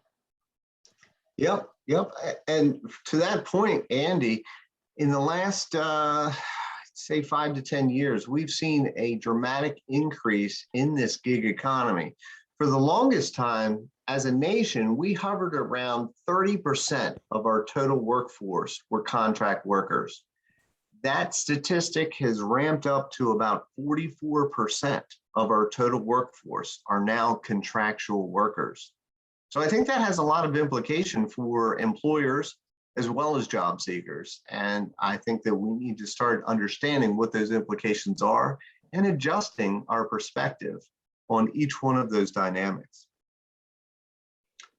Yep, yep. And to that point, Andy, in the last, say 5 to 10 years, we've seen a dramatic increase in this gig economy. For the longest time, as a nation, we hovered around 30% of our total workforce were contract workers. That statistic has ramped up to about 44% of our total workforce are now contractual workers. So I think that has a lot of implication for employers as well as job seekers. And I think that we need to start understanding what those implications are and adjusting our perspective on each one of those dynamics.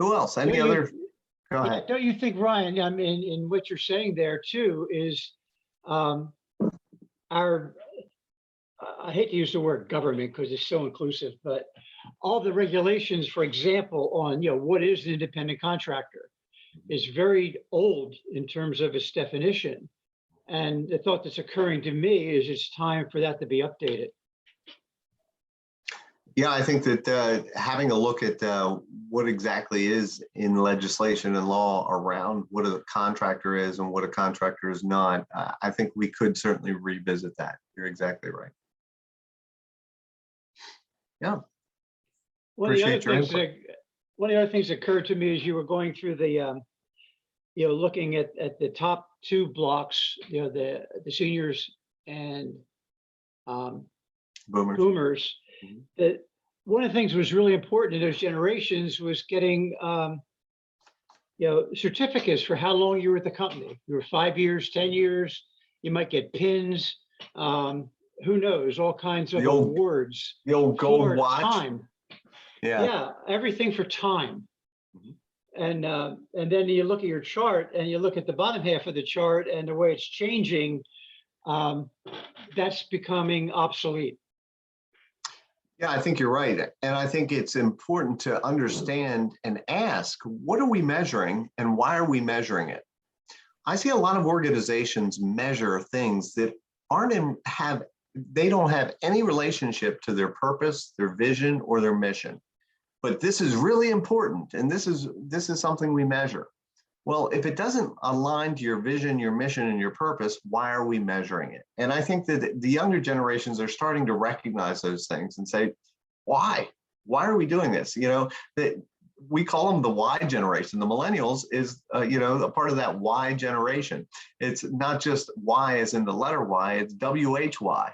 Who else? Any other? Go ahead. Don't you think, Ryan, I mean, in what you're saying there too is I hate to use the word government because it's so inclusive, but all the regulations, for example, on, what is an independent contractor is very old in terms of its definition. And the thought that's occurring to me is it's time for that to be updated. Yeah, I think that having a look at what exactly is in legislation and law around what a contractor is and what a contractor is not, I think we could certainly revisit that. You're exactly right. Yeah. One of the Appreciate your input. one of the other things that occurred to me as you were going through the, looking at the top two blocks, the seniors and boomers, Mhm. that one of the things that was really important in those generations was getting, certificates for how long you were at the company. You were 5 years, 10 years, you might get pins, who knows, all kinds of awards. The old gold for watch. time. Yeah. Yeah, everything for time. Mhm. And then you look at your chart and you look at the bottom half of the chart and the way it's changing, that's becoming obsolete. Yeah, I think you're right. And I think it's important to understand and ask, what are we measuring and why are we measuring it? I see a lot of organizations measure things that they don't have any relationship to their purpose, their vision, or their mission. But this is really important, and this is something we measure. Well, if it doesn't align to your vision, your mission, and your purpose, why are we measuring it? And I think that the younger generations are starting to recognize those things and say, why? Why are we doing this? That we call them the Y generation. The millennials is, a part of that Y generation. It's not just Y as in the letter Y, it's WHY,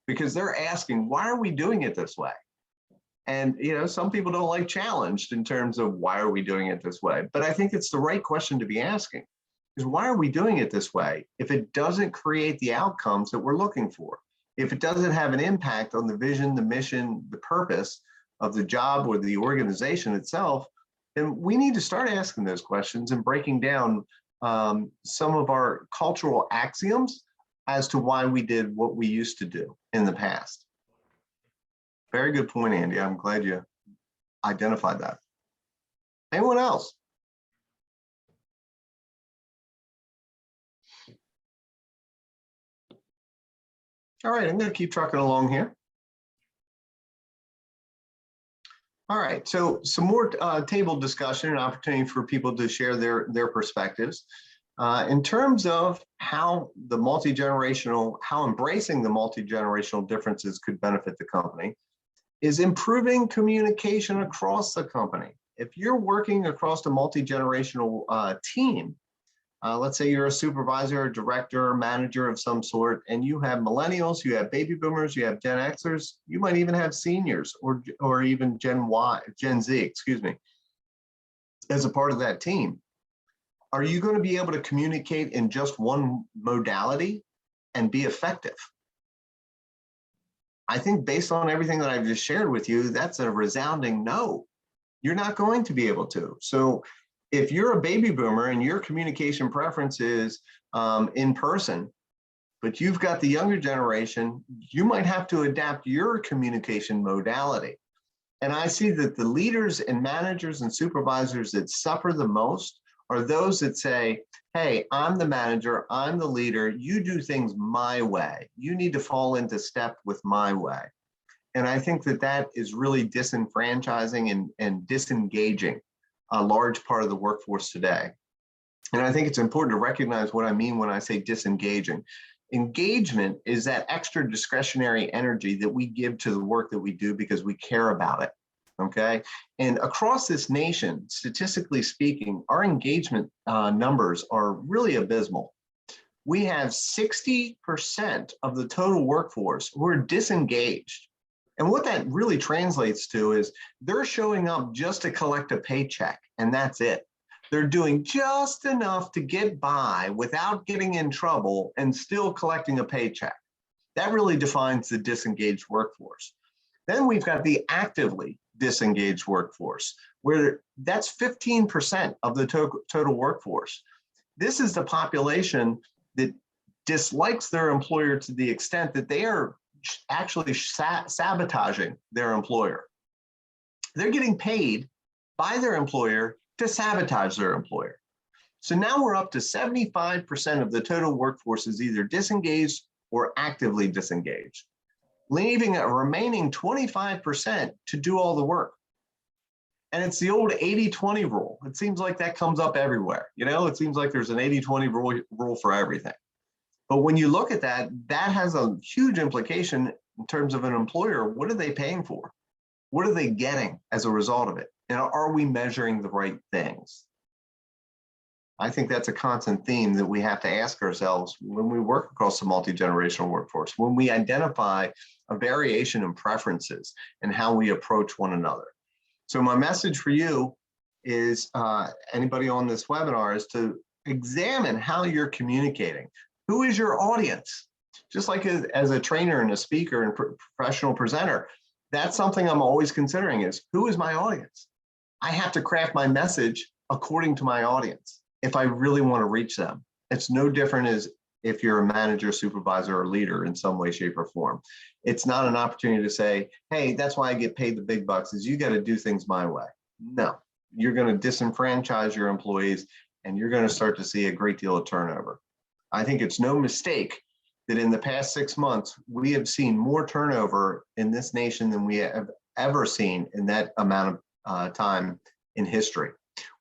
because they're asking, why are we doing it this way? And, some people don't like challenged in terms of why are we doing it this way? But I think it's the right question to be asking, is why are we doing it this way if it doesn't create the outcomes that we're looking for? If it doesn't have an impact on the vision, the mission, the purpose of the job or the organization itself, then we need to start asking those questions and breaking down some of our cultural axioms as to why we did what we used to do in the past. Very good point, Andy. I'm glad you identified that. Anyone else? All right, I'm going to keep trucking along here. All right, so some more table discussion and opportunity for people to share their perspectives. In terms of how embracing the multi-generational differences could benefit the company, is improving communication across the company. If you're working across a multi-generational team, let's say you're a supervisor, a director, or manager of some sort, and you have millennials, you have baby boomers, you have Gen Xers, you might even have seniors or even Gen Z, excuse me, as a part of that team. Are you going to be able to communicate in just one modality and be effective? I think based on everything that I've just shared with you, that's a resounding no. You're not going to be able to. So if you're a baby boomer and your communication preference is in person, but you've got the younger generation, you might have to adapt your communication modality. And I see that the leaders and managers and supervisors that suffer the most are those that say, hey, I'm the manager, I'm the leader, you do things my way. You need to fall into step with my way. And I think that that is really disenfranchising and disengaging a large part of the workforce today. And I think it's important to recognize what I mean when I say disengaging. Engagement is that extra discretionary energy that we give to the work that we do because we care about it. Okay. And across this nation, statistically speaking, our engagement numbers are really abysmal. We have 60% of the total workforce who are disengaged. And what that really translates to is they're showing up just to collect a paycheck, and that's it. They're doing just enough to get by without getting in trouble and still collecting a paycheck. That really defines the disengaged workforce. Then we've got the actively disengaged workforce, where that's 15% of the total workforce. This is the population that dislikes their employer to the extent that they are actually sabotaging their employer. They're getting paid by their employer to sabotage their employer. So now we're up to 75% of the total workforce is either disengaged or actively disengaged, leaving a remaining 25% to do all the work. And it's the old 80-20 rule. It seems like that comes up everywhere. You know, it seems like there's an 80-20 rule for everything. But when you look at that, that has a huge implication in terms of an employer. What are they paying for? What are they getting as a result of it? And are we measuring the right things? I think that's a constant theme that we have to ask ourselves when we work across the multi-generational workforce, when we identify a variation in preferences and how we approach one another. So my message for you is, anybody on this webinar, is to examine how you're communicating. Who is your audience? Just like as a trainer and a speaker and professional presenter, that's something I'm always considering is, who is my audience? I have to craft my message according to my audience if I really want to reach them. It's no different as if you're a manager, supervisor, or leader in some way, shape, or form. It's not an opportunity to say, hey, that's why I get paid the big bucks, is you got to do things my way. No, you're going to disenfranchise your employees and you're going to start to see a great deal of turnover. I think it's no mistake that in the past 6 months, we have seen more turnover in this nation than we have ever seen in that amount of time in history.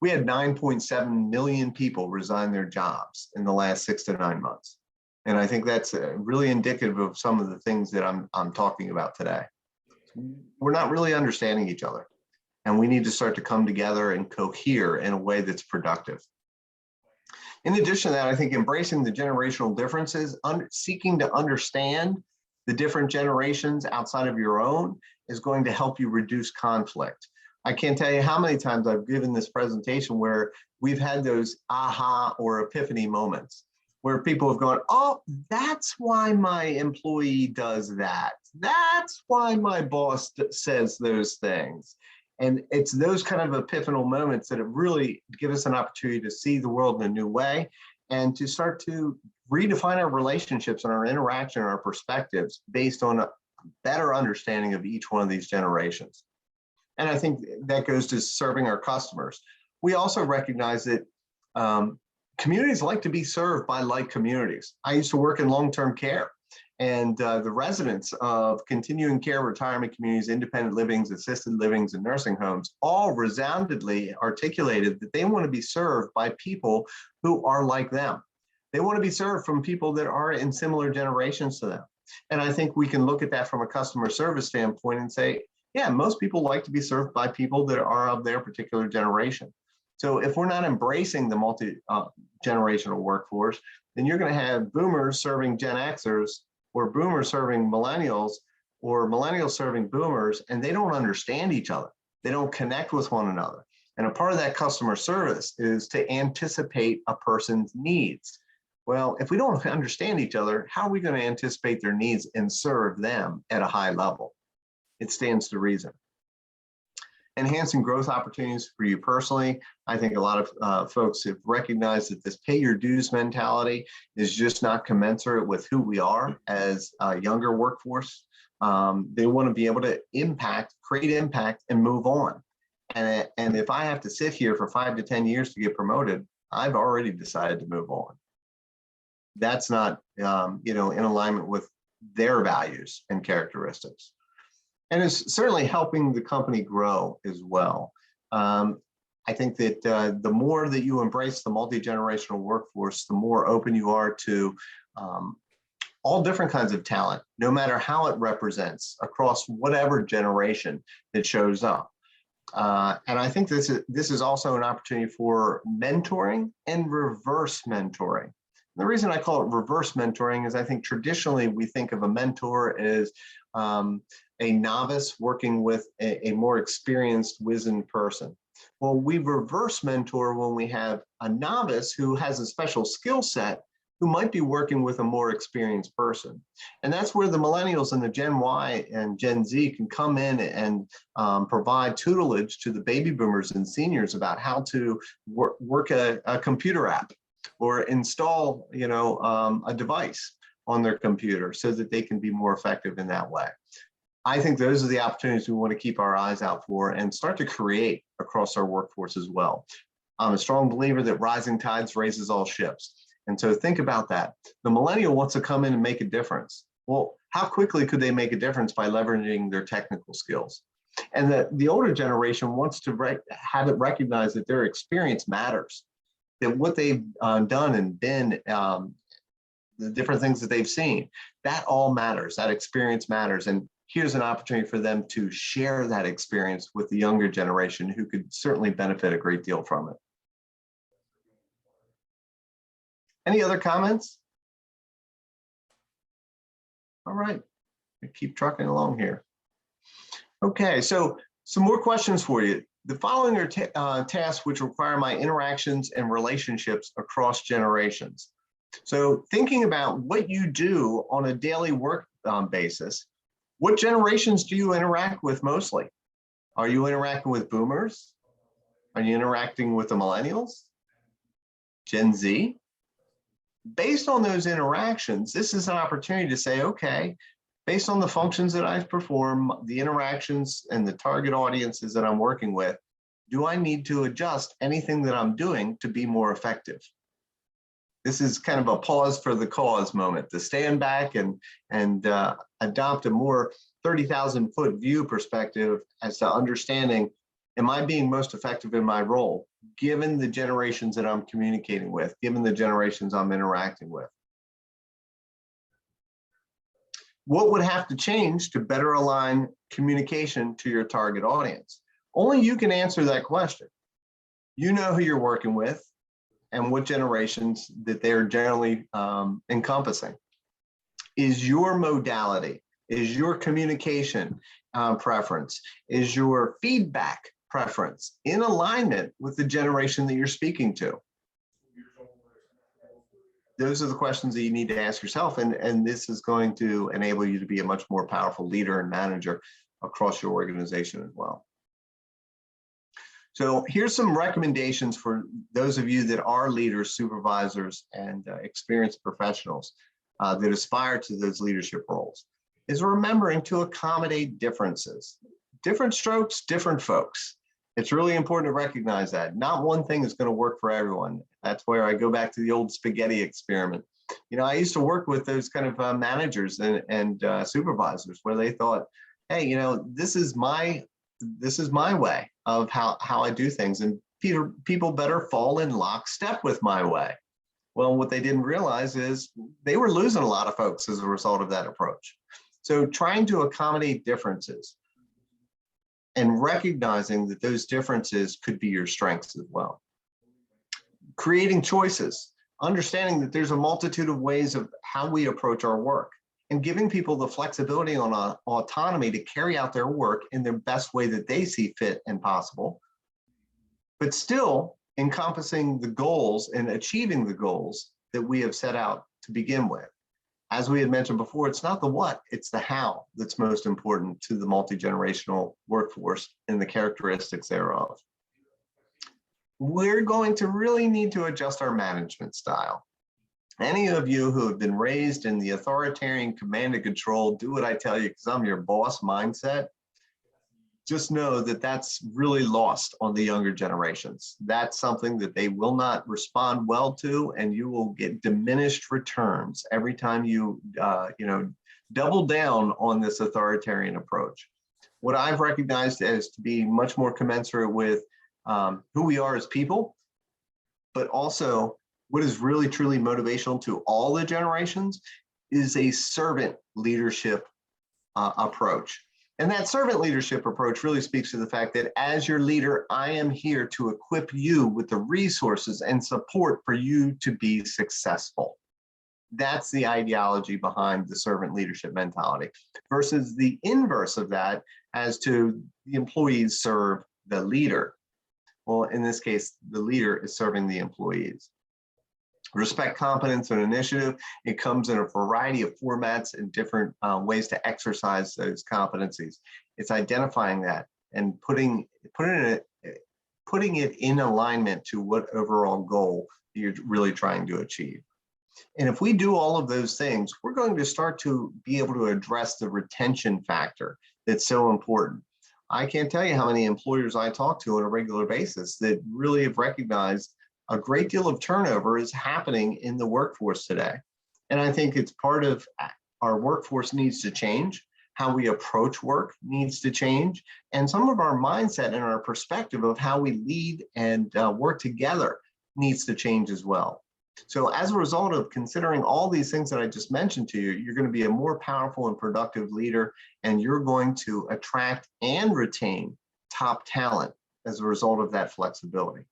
We had 9.7 million people resign their jobs in the last 6 to 9 months. And I think that's really indicative of some of the things that I'm talking about today. We're not really understanding each other, and we need to start to come together and cohere in a way that's productive. In addition to that, I think embracing the generational differences, seeking to understand the different generations outside of your own is going to help you reduce conflict. I can't tell you how many times I've given this presentation where we've had those aha or epiphany moments where people have gone, oh, that's why my employee does that. That's why my boss says those things. And it's those kind of epiphanal moments that really give us an opportunity to see the world in a new way and to start to redefine our relationships and our interaction and our perspectives based on a better understanding of each one of these generations. And I think that goes to serving our customers. We also recognize that communities like to be served by like communities. I used to work in long-term care, and the residents of continuing care, retirement communities, independent livings, assisted livings, and nursing homes all resoundingly articulated that they want to be served by people who are like them. They want to be served from people that are in similar generations to them. And I think we can look at that from a customer service standpoint and say, yeah, most people like to be served by people that are of their particular generation. So if we're not embracing the multi-generational workforce, then you're going to have boomers serving Gen Xers, or boomers serving millennials, or millennials serving boomers, and they don't understand each other. They don't connect with one another. And a part of that customer service is to anticipate a person's needs. Well, if we don't understand each other, how are we going to anticipate their needs and serve them at a high level? It stands to reason. Enhancing growth opportunities for you personally. I think a lot of folks have recognized that this pay your dues mentality is just not commensurate with who we are as a younger workforce. They want to be able to create impact, and move on. And if I have to sit here for 5 to 10 years to get promoted, I've already decided to move on. That's not, in alignment with their values and characteristics. And it's certainly helping the company grow as well. I think that the more that you embrace the multi-generational workforce, the more open you are to all different kinds of talent, no matter how it represents across whatever generation that shows up. And I think this is also an opportunity for mentoring and reverse mentoring. The reason I call it reverse mentoring is I think traditionally we think of a mentor as a novice working with a more experienced, wizened person. Well, we reverse mentor when we have a novice who has a special skill set who might be working with a more experienced person. And that's where the millennials and the Gen Y and Gen Z can come in and provide tutelage to the baby boomers and seniors about how to work a computer app or install, a device on their computer so that they can be more effective in that way. I think those are the opportunities we want to keep our eyes out for and start to create across our workforce as well. I'm a strong believer that rising tides raises all ships. And so think about that. The millennial wants to come in and make a difference. Well, how quickly could they make a difference by leveraging their technical skills? And the older generation wants to have it recognized that their experience matters, that what they've done and been, the different things that they've seen, that all matters, that experience matters. And here's an opportunity for them to share that experience with the younger generation who could certainly benefit a great deal from it. Any other comments? All right, I keep trucking along here. Okay, so some more questions for you. The following are tasks which require my interactions and relationships across generations. So thinking about what you do on a daily work basis, what generations do you interact with mostly? Are you interacting with boomers? Are you interacting with the millennials? Gen Z? Based on those interactions, this is an opportunity to say, okay, based on the functions that I perform, the interactions and the target audiences that I'm working with, do I need to adjust anything that I'm doing to be more effective? This is kind of a pause for the cause moment, to stand back and adopt a more 30,000-foot view perspective as to understanding, am I being most effective in my role, given the generations that I'm communicating with, given the generations I'm interacting with? What would have to change to better align communication to your target audience? Only you can answer that question. You know who you're working with and what generations that they're generally encompassing. Is your modality, is your communication preference, is your feedback preference in alignment with the generation that you're speaking to? Those are the questions that you need to ask yourself, and this is going to enable you to be a much more powerful leader and manager across your organization as well. So here's some recommendations for those of you that are leaders, supervisors, and experienced professionals that aspire to those leadership roles, is remembering to accommodate differences. Different strokes, different folks. It's really important to recognize that. Not one thing is going to work for everyone. That's where I go back to the old spaghetti experiment. I used to work with those kind of managers and supervisors where they thought, hey, this is my way of how I do things, and people better fall in lockstep with my way. Well, what they didn't realize is they were losing a lot of folks as a result of that approach. So trying to accommodate differences and recognizing that those differences could be your strengths as well. Creating choices, understanding that there's a multitude of ways of how we approach our work, and giving people the flexibility on autonomy to carry out their work in the best way that they see fit and possible, but still encompassing the goals and achieving the goals that we have set out to begin with. As we had mentioned before, it's not the what, it's the how that's most important to the multi-generational workforce and the characteristics thereof. We're going to really need to adjust our management style. Any of you who have been raised in the authoritarian command and control, do what I tell you because I'm your boss mindset, just know that that's really lost on the younger generations. That's something that they will not respond well to, and you will get diminished returns every time you, double down on this authoritarian approach. What I've recognized as to be much more commensurate with who we are as people, but also what is really truly motivational to all the generations is a servant leadership approach. And that servant leadership approach really speaks to the fact that as your leader, I am here to equip you with the resources and support for you to be successful. That's the ideology behind the servant leadership mentality versus the inverse of that as to the employees serve the leader. Well, in this case, the leader is serving the employees. Respect, competence, and initiative. It comes in a variety of formats and different ways to exercise those competencies. It's identifying that and putting it in alignment to what overall goal you're really trying to achieve. And if we do all of those things, we're going to start to be able to address the retention factor that's so important. I can't tell you how many employers I talk to on a regular basis that really have recognized a great deal of turnover is happening in the workforce today. And I think it's part of our workforce needs to change. How we approach work needs to change. And some of our mindset and our perspective of how we lead and work together needs to change as well. So as a result of considering all these things that I just mentioned to you, you're going to be a more powerful and productive leader, and you're going to attract and retain top talent as a result of that flexibility.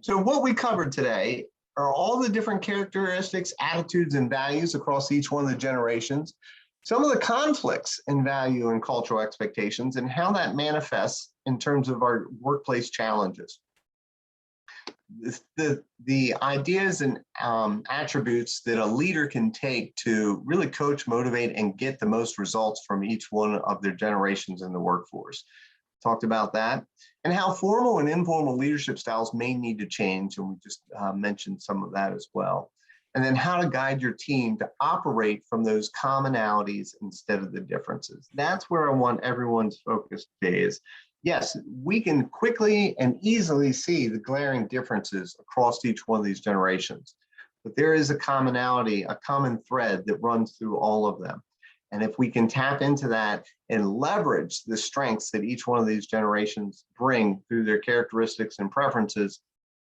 So what we covered today are all the different characteristics, attitudes, and values across each one of the generations, some of the conflicts in value and cultural expectations, and how that manifests in terms of our workplace challenges. The ideas and attributes that a leader can take to really coach, motivate, and get the most results from each one of their generations in the workforce. Talked about that, and how formal and informal leadership styles may need to change, and we just mentioned some of that as well. And then how to guide your team to operate from those commonalities instead of the differences. That's where I want everyone's focus today is, yes, we can quickly and easily see the glaring differences across each one of these generations, but there is a commonality, a common thread that runs through all of them. And if we can tap into that and leverage the strengths that each one of these generations bring through their characteristics and preferences,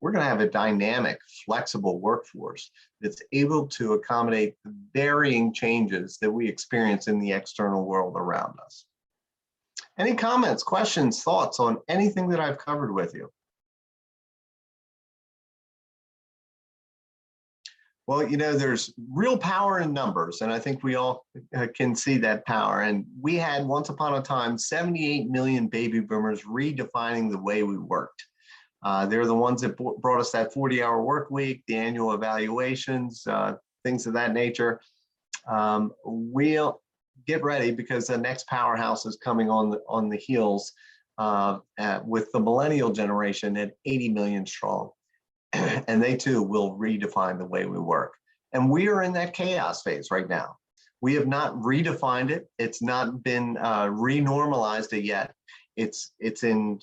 we're going to have a dynamic, flexible workforce that's able to accommodate the varying changes that we experience in the external world around us. Any comments, questions, thoughts on anything that I've covered with you? Well, there's real power in numbers, and I think we all can see that power. And we had, once upon a time, 78 million baby boomers redefining the way we worked. They're the ones that brought us that 40-hour work week, the annual evaluations, things of that nature. We'll get ready because the next powerhouse is coming on the heels with the millennial generation at 80 million strong. And they too will redefine the way we work. And we are in that chaos phase right now. We have not redefined it. It's not been renormalized it yet. It's in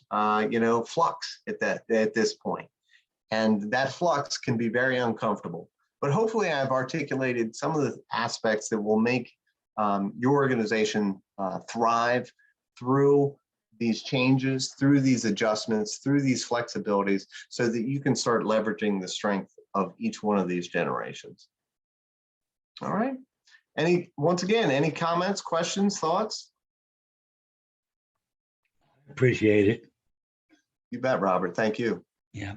flux at this point. And that flux can be very uncomfortable. But hopefully I've articulated some of the aspects that will make your organization thrive through these changes, through these adjustments, through these flexibilities, so that you can start leveraging the strength of each one of these generations. All right. Once again, any comments, questions, thoughts? Appreciate it. You bet, Robert. Thank you. Yeah.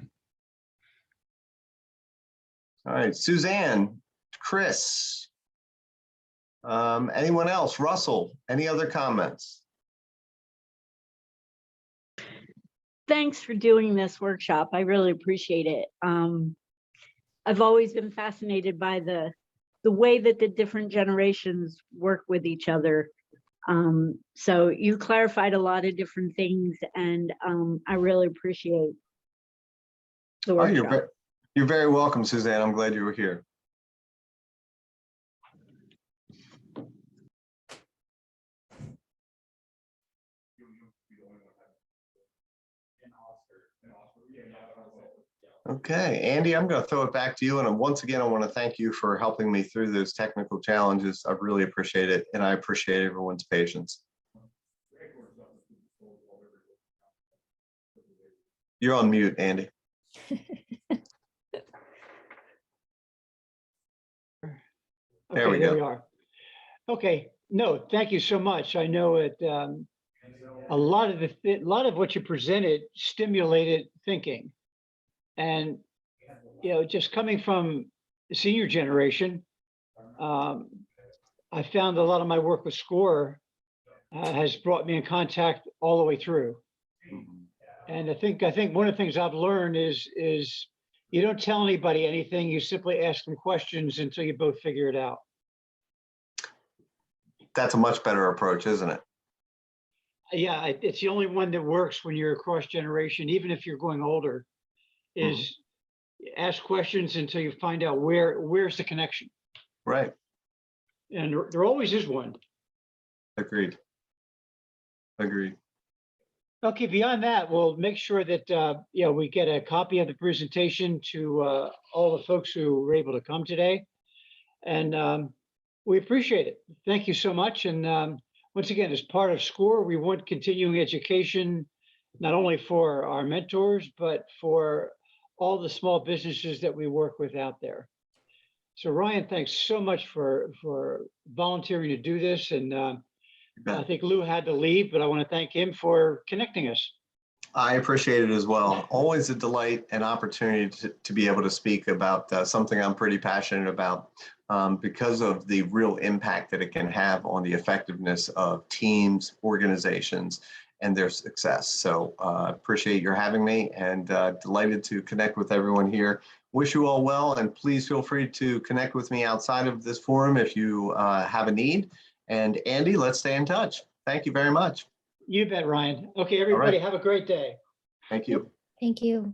All right, Suzanne, Chris, anyone else? Russell, any other comments? Thanks for doing this workshop. I really appreciate it. I've always been fascinated by the way that the different generations work with each other. So you clarified a lot of different things, and I really appreciate the workshop. You're very welcome, Suzanne. I'm glad you were here. Okay, Andy, I'm going to throw it back to you. And once again, I want to thank you for helping me through those technical challenges. I really appreciate it. And I appreciate everyone's patience. You're on mute, Andy. There Okay, we there go. we are. Okay, no, thank you so much. I know it, a lot of what you presented stimulated thinking. And, you know, just coming from the senior generation, I found a lot of my work with SCORE has brought me in contact all the way through. And I think one of the things I've learned is you don't tell anybody anything, you simply ask them questions until you both figure it out. That's a much better approach, isn't it? Yeah, it's the only one that works when you're across generation, even if you're going older, is ask questions until you find out where's the connection. Right. And there always is one. Agreed. Agreed. Okay, beyond that, we'll make sure that we get a copy of the presentation to all the folks who were able to come today. And we appreciate it. Thank you so much. And once again, as part of SCORE, we want continuing education, not only for our mentors, but for all the small businesses that we work with out there. So Ryan, thanks so much for volunteering to do this. And I think Lou had to leave, but I want to thank him for connecting us. I appreciate it as well. Always a delight and opportunity to be able to speak about something I'm pretty passionate about because of the real impact that it can have on the effectiveness of teams, organizations, and their success. So appreciate your having me and delighted to connect with everyone here. Wish you all well, and please feel free to connect with me outside of this forum if you have a need. And Andy, let's stay in touch. Thank you very much. You bet, Ryan. Okay, everybody, have a great day. Thank you. Thank you.